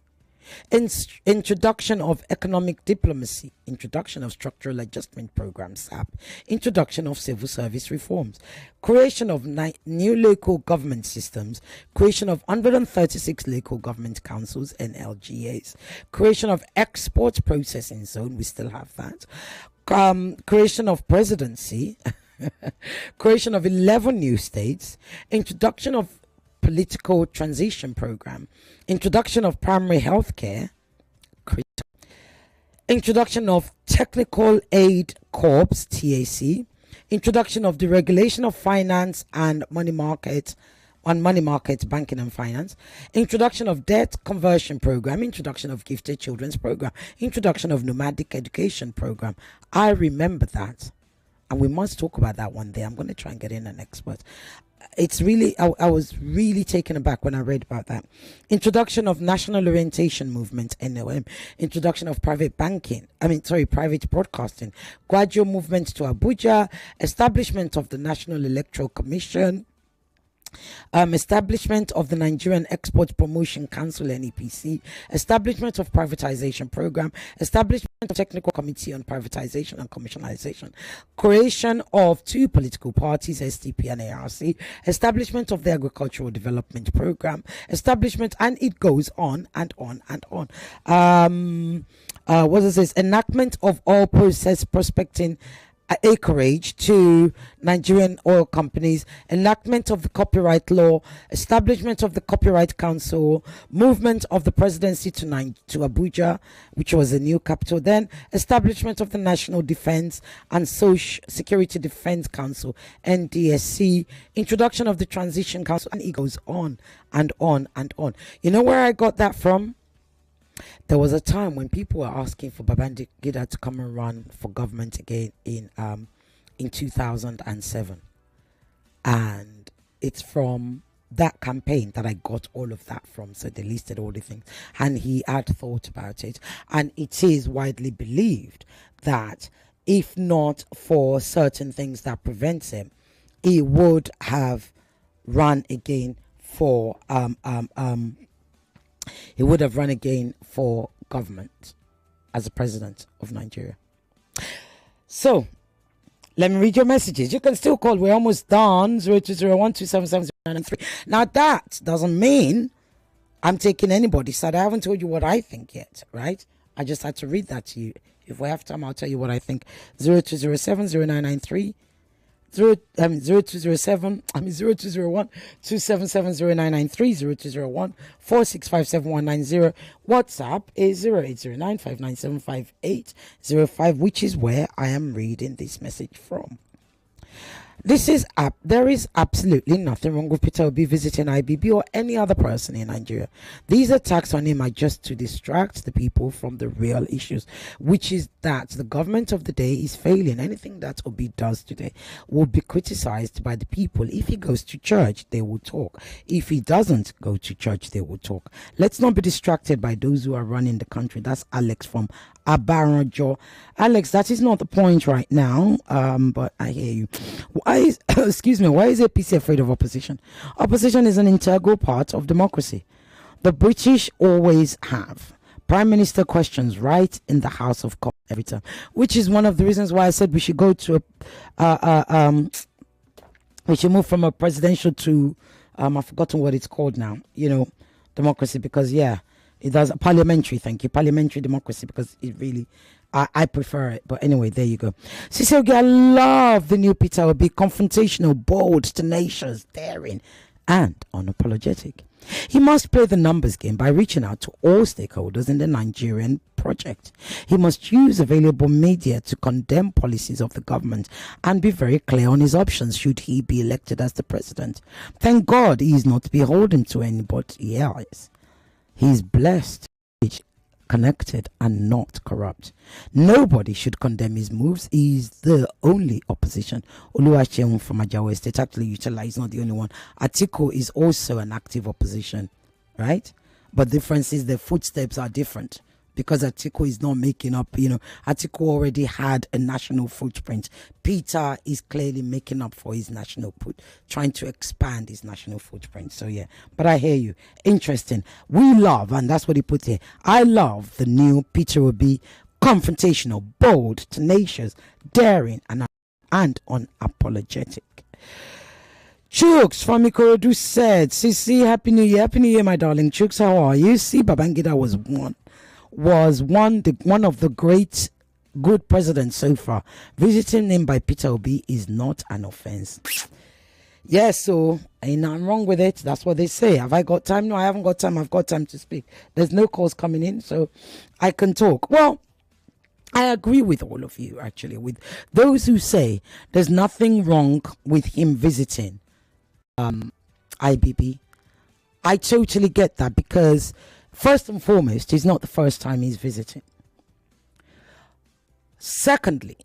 [SPEAKER 1] Introduction of economic diplomacy, introduction of structural adjustment programs, SAP, introduction of civil service reforms, creation of new local government systems, creation of 136 local government councils and LGAs, creation of export processing zone, we still have that, creation of presidency, creation of 11 new states, introduction of political transition program, introduction of primary health care, introduction of technical aid corps, TAC, introduction of the regulation of finance and money market, banking and finance, introduction of debt conversion program, introduction of gifted children's program, introduction of nomadic education program. I remember that, and we must talk about that one day. I'm going to try and get in an expert. It's really, I was really taken aback when I read about that. Introduction of National Orientation Movement, NOM. Introduction of private broadcasting. Gradual movement to Abuja. Establishment of the National Electoral Commission. Establishment of the Nigerian Export Promotion Council, NEPC, establishment of privatization program, establishment of technical committee on privatization and commercialization, creation of 2 political parties, SDP and ARC, establishment of the agricultural development program, establishment, and it goes on and on and on. What is this? Enactment of all process prospecting acreage to Nigerian oil companies, enactment of the copyright law, establishment of the Copyright Council, movement of the presidency to Abuja, which was a new capital, then establishment of the National Defense and Social Security Defense Council, NDSC, introduction of the Transition Council, and it goes on and on and on. You know where I got that from? There was a time when people were asking for Babangida to come and run for government again in 2007, and it's from that campaign that I got all of that from. So they listed all the things, and he had thought about it, and it is widely believed that if not for certain things that prevents him, he would have run again for he would have run again for government as a president of Nigeria. So, let me read your messages. You can still call. We're almost done. 0201-277-0993. Now, that doesn't mean I'm taking anybody's side. I haven't told you what I think yet, right? I just had to read that to you. If we have time, I'll tell you what I think. 0207-0993. 0201-277-0993, 0201-465-7190. WhatsApp is 0809-597-5805, which is where I am reading this message from. There is absolutely nothing wrong with Peter Obi visiting IBB or any other person in Nigeria. These attacks on him are just to distract the people from the real issues, which is that the government of the day is failing. Anything that Obi does today will be criticized by the people. If he goes to church, they will talk. If he doesn't go to church, they will talk. Let's not be distracted by those who are running the country. That's Alex from Abaranjo. Alex, that is not the point right now, but I hear you. Why is APC afraid of opposition? Opposition is an integral part of democracy. The British always have. Prime Minister questions right in the House of Commons every time, which is one of the reasons why I said we should go to we should move from a presidential to I've forgotten what it's called now, democracy, because it does parliamentary, thank you, parliamentary democracy, because it really, I prefer it. But anyway, there you go. Cecil, I love the new Peter Obi, confrontational, bold, tenacious, daring, and unapologetic. He must play the numbers game by reaching out to all stakeholders in the Nigerian project. He must use available media to condemn policies of the government and be very clear on his options should he be elected as the president. Thank God he is not beholden to anybody else. He is blessed, connected, and not corrupt. Nobody should condemn his moves. He is the only opposition. Oluwaseun from Ajawa State, actually, Uchala is not the only one. Atiku is also an active opposition, right? But difference is the footsteps are different. Because Atiku is not making up, Atiku already had a national footprint. Peter is clearly making up for his trying to expand his national footprint. So, yeah, but I hear you. Interesting. We love, and that's what he put here, I love the new Peter Obi, confrontational, bold, tenacious, daring, and unapologetic. Chooks from Ikorodu said, Sisi, Happy New Year, my darling. Chooks, how are you? See, Babangida was one of the great good presidents so far. Visiting him by Peter Obi is not an offense. Yes, so ain't nothing wrong with it. That's what they say. Have I got time? No, I haven't got time. I've got time to speak. There's no calls coming in, so I can talk. Well, I agree with all of you, actually, with those who say there's nothing wrong with him visiting IBB. I totally get that, because first and foremost, it's not the first time he's visiting. Secondly,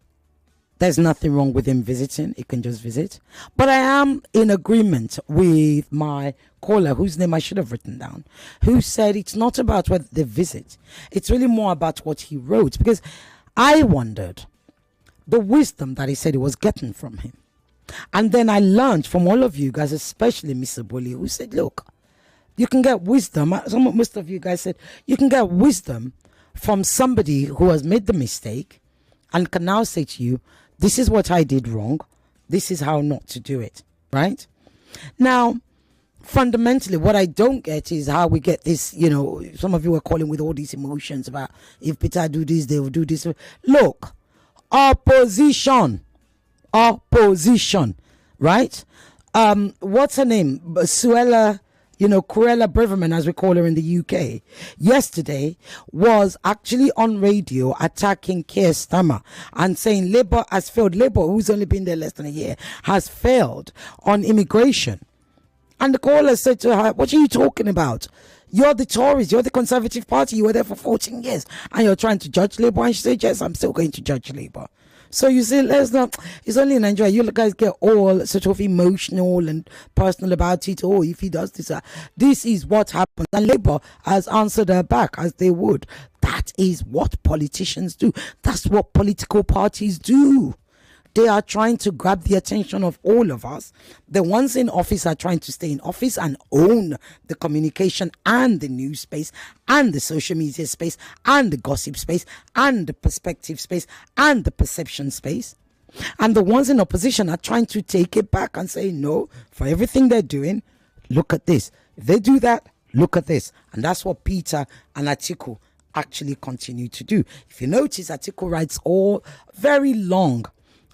[SPEAKER 1] there's nothing wrong with him visiting. He can just visit. But I am in agreement with my caller, whose name I should have written down, who said it's not about whether they visit. It's really more about what he wrote. Because I wondered the wisdom that he said he was getting from him. And then I learned from all of you guys, especially Mr. Bully, who said, look, you can get wisdom. Most of you guys said you can get wisdom from somebody who has made the mistake and can now say to you, this is what I did wrong. This is how not to do it. Right? Now, fundamentally, what I don't get is how we get this, some of you are calling with all these emotions about if Peter do this, they will do this. Look, opposition, right? What's her name? Suella, Cruella Braverman, as we call her in the UK, yesterday was actually on radio attacking Keir Starmer and saying Labour has failed. Labour, who's only been there less than a year, has failed on immigration. And the caller said to her, what are you talking about? You're the Tories, you're the Conservative Party, you were there for 14 years, and you're trying to judge Labour. And she said, yes, I'm still going to judge Labour. So you see, it's only in Nigeria. You guys get all sort of emotional and personal about it. Oh, if he does this, this is what happens. And Labour has answered her back as they would. That is what politicians do. That's what political parties do. They are trying to grab the attention of all of us. The ones in office are trying to stay in office and own the communication and the news space and the social media space and the gossip space and the perspective space and the perception space. And the ones in opposition are trying to take it back and say, no, for everything they're doing, look at this. If they do that, look at this. And that's what Peter and Atiku actually continue to do. If you notice, Atiku writes all very long.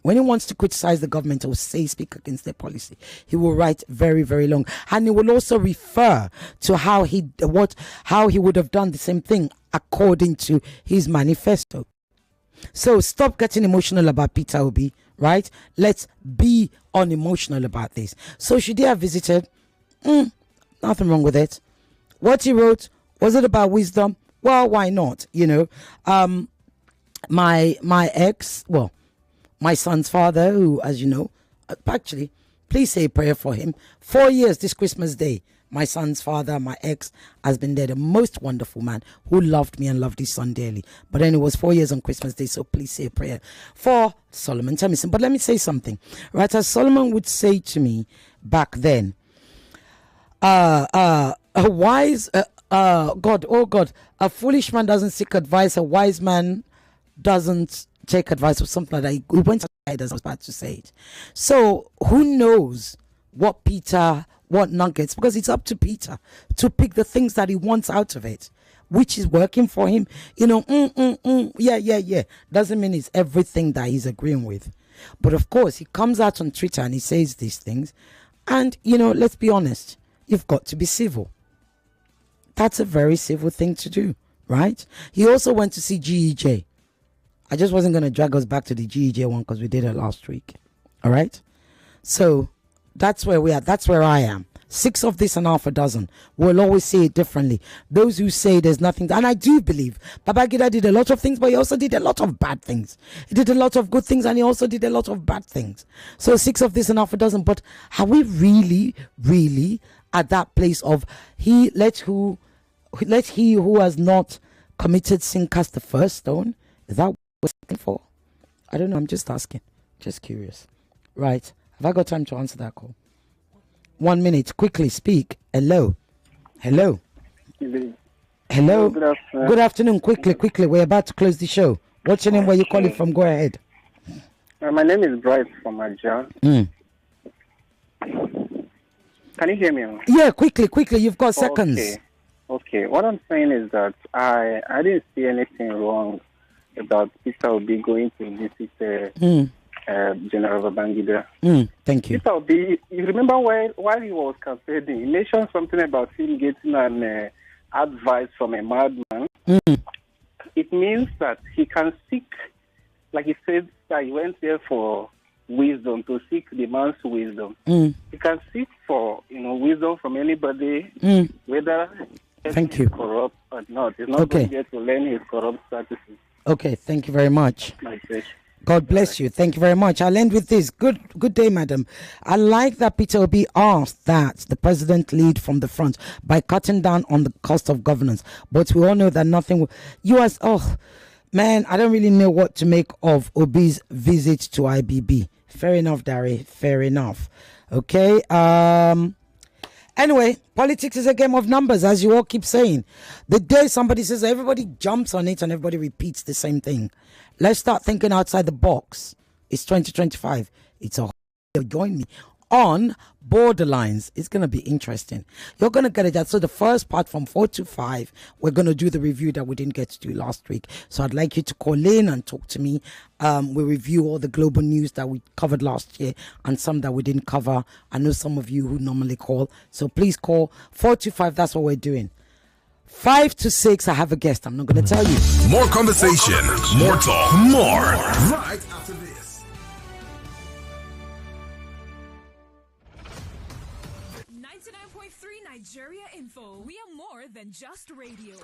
[SPEAKER 1] When he wants to criticize the government or speak against their policy, he will write very, very long. And he will also refer to how he would have done the same thing according to his manifesto. So stop getting emotional about Peter Obi, right? Let's be unemotional about this. So should he have visited? Nothing wrong with it. What he wrote, was it about wisdom? Well, why not? My ex, my son's father, who, as you know, actually, please say a prayer for him. 4 years this Christmas Day, my son's father, my ex, has been there. The most wonderful man who loved me and loved his son dearly. But then it was 4 years on Christmas Day, so please say a prayer for Solomon Temison. But let me say something, right? As Solomon would say to me back then, a foolish man doesn't seek advice, a wise man doesn't take advice, or something like that. He went aside as I was about to say it. So who knows what nuggets, because it's up to Peter to pick the things that he wants out of it, which is working for him. Yeah. Doesn't mean it's everything that he's agreeing with. But of course, he comes out on Twitter and he says these things. And, let's be honest, you've got to be civil. That's a very civil thing to do, right? He also went to see GEJ. I just wasn't going to drag us back to the GEJ one because we did it last week. All right? So that's where we are. That's where I am. 6 of this and half a dozen. We'll always say it differently. Those who say there's nothing, and I do believe Babangida did a lot of things, but he also did a lot of bad things. He did a lot of good things and he also did a lot of bad things. So 6 of this and half a dozen. But are we really, really at that place of he let who let he who has not committed sin cast the first stone. Is that what we're looking for? I don't know. I'm just asking. Just curious. Right. Have I got time to answer that call? 1 minute. Quickly speak. Hello. Hello. Hello.
[SPEAKER 9] Good afternoon.
[SPEAKER 1] Good afternoon. Quickly. We're about to close the show. What's your name? Where you calling from? Go ahead.
[SPEAKER 9] My name is Bryce from Aja. Can you hear me?
[SPEAKER 1] Yeah, quickly. You've got seconds.
[SPEAKER 9] Okay. What I'm saying is that I didn't see anything wrong about Peter Obi going to visit General Babangida.
[SPEAKER 1] Thank you.
[SPEAKER 9] Peter Obi, you remember while he was campaigning, he mentioned something about him getting an advice from a madman. It means that he can seek, like he said, that he went there for wisdom, to seek the man's wisdom. He can seek for wisdom from anybody, whether
[SPEAKER 1] Thank
[SPEAKER 9] he
[SPEAKER 1] you.
[SPEAKER 9] is corrupt or not. He's not going there to learn his corrupt practices.
[SPEAKER 1] Okay, thank you very much.
[SPEAKER 9] My pleasure.
[SPEAKER 1] God bless you. Thank you very much. I'll end with this. Good day, madam. I like that Peter Obi asked that the president lead from the front by cutting down on the cost of governance. But we all know that nothing man, I don't really know what to make of Obi's visit to IBB. Fair enough, Dari. Fair enough. Okay. Anyway, politics is a game of numbers, as you all keep saying. The day somebody says, everybody jumps on it and everybody repeats the same thing. Let's start thinking outside the box. It's 2025. It's a join me on Borderlines. It's going to be interesting. You're going to get it. So the first part from 4 to 5, we're going to do the review that we didn't get to do last week. So I'd like you to call in and talk to me. We review all the global news that we covered last year and some that we didn't cover. I know some of you who normally call. So please call 4 to 5. That's what we're doing. 5 to 6, I have a guest. I'm not going to tell you.
[SPEAKER 6] More conversation, more talk, more. Right after this.
[SPEAKER 5] 99.3 Nigeria Info. We are more than just radio.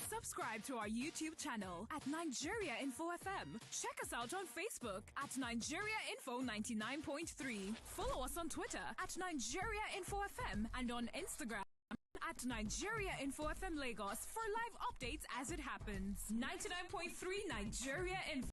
[SPEAKER 5] Subscribe to our YouTube channel at Nigeria Info FM. Check us out on Facebook at Nigeria Info 99.3. Follow us on Twitter at Nigeria Info FM and on Instagram at Nigeria Info FM Lagos for live updates as it happens. 99.3 Nigeria Info.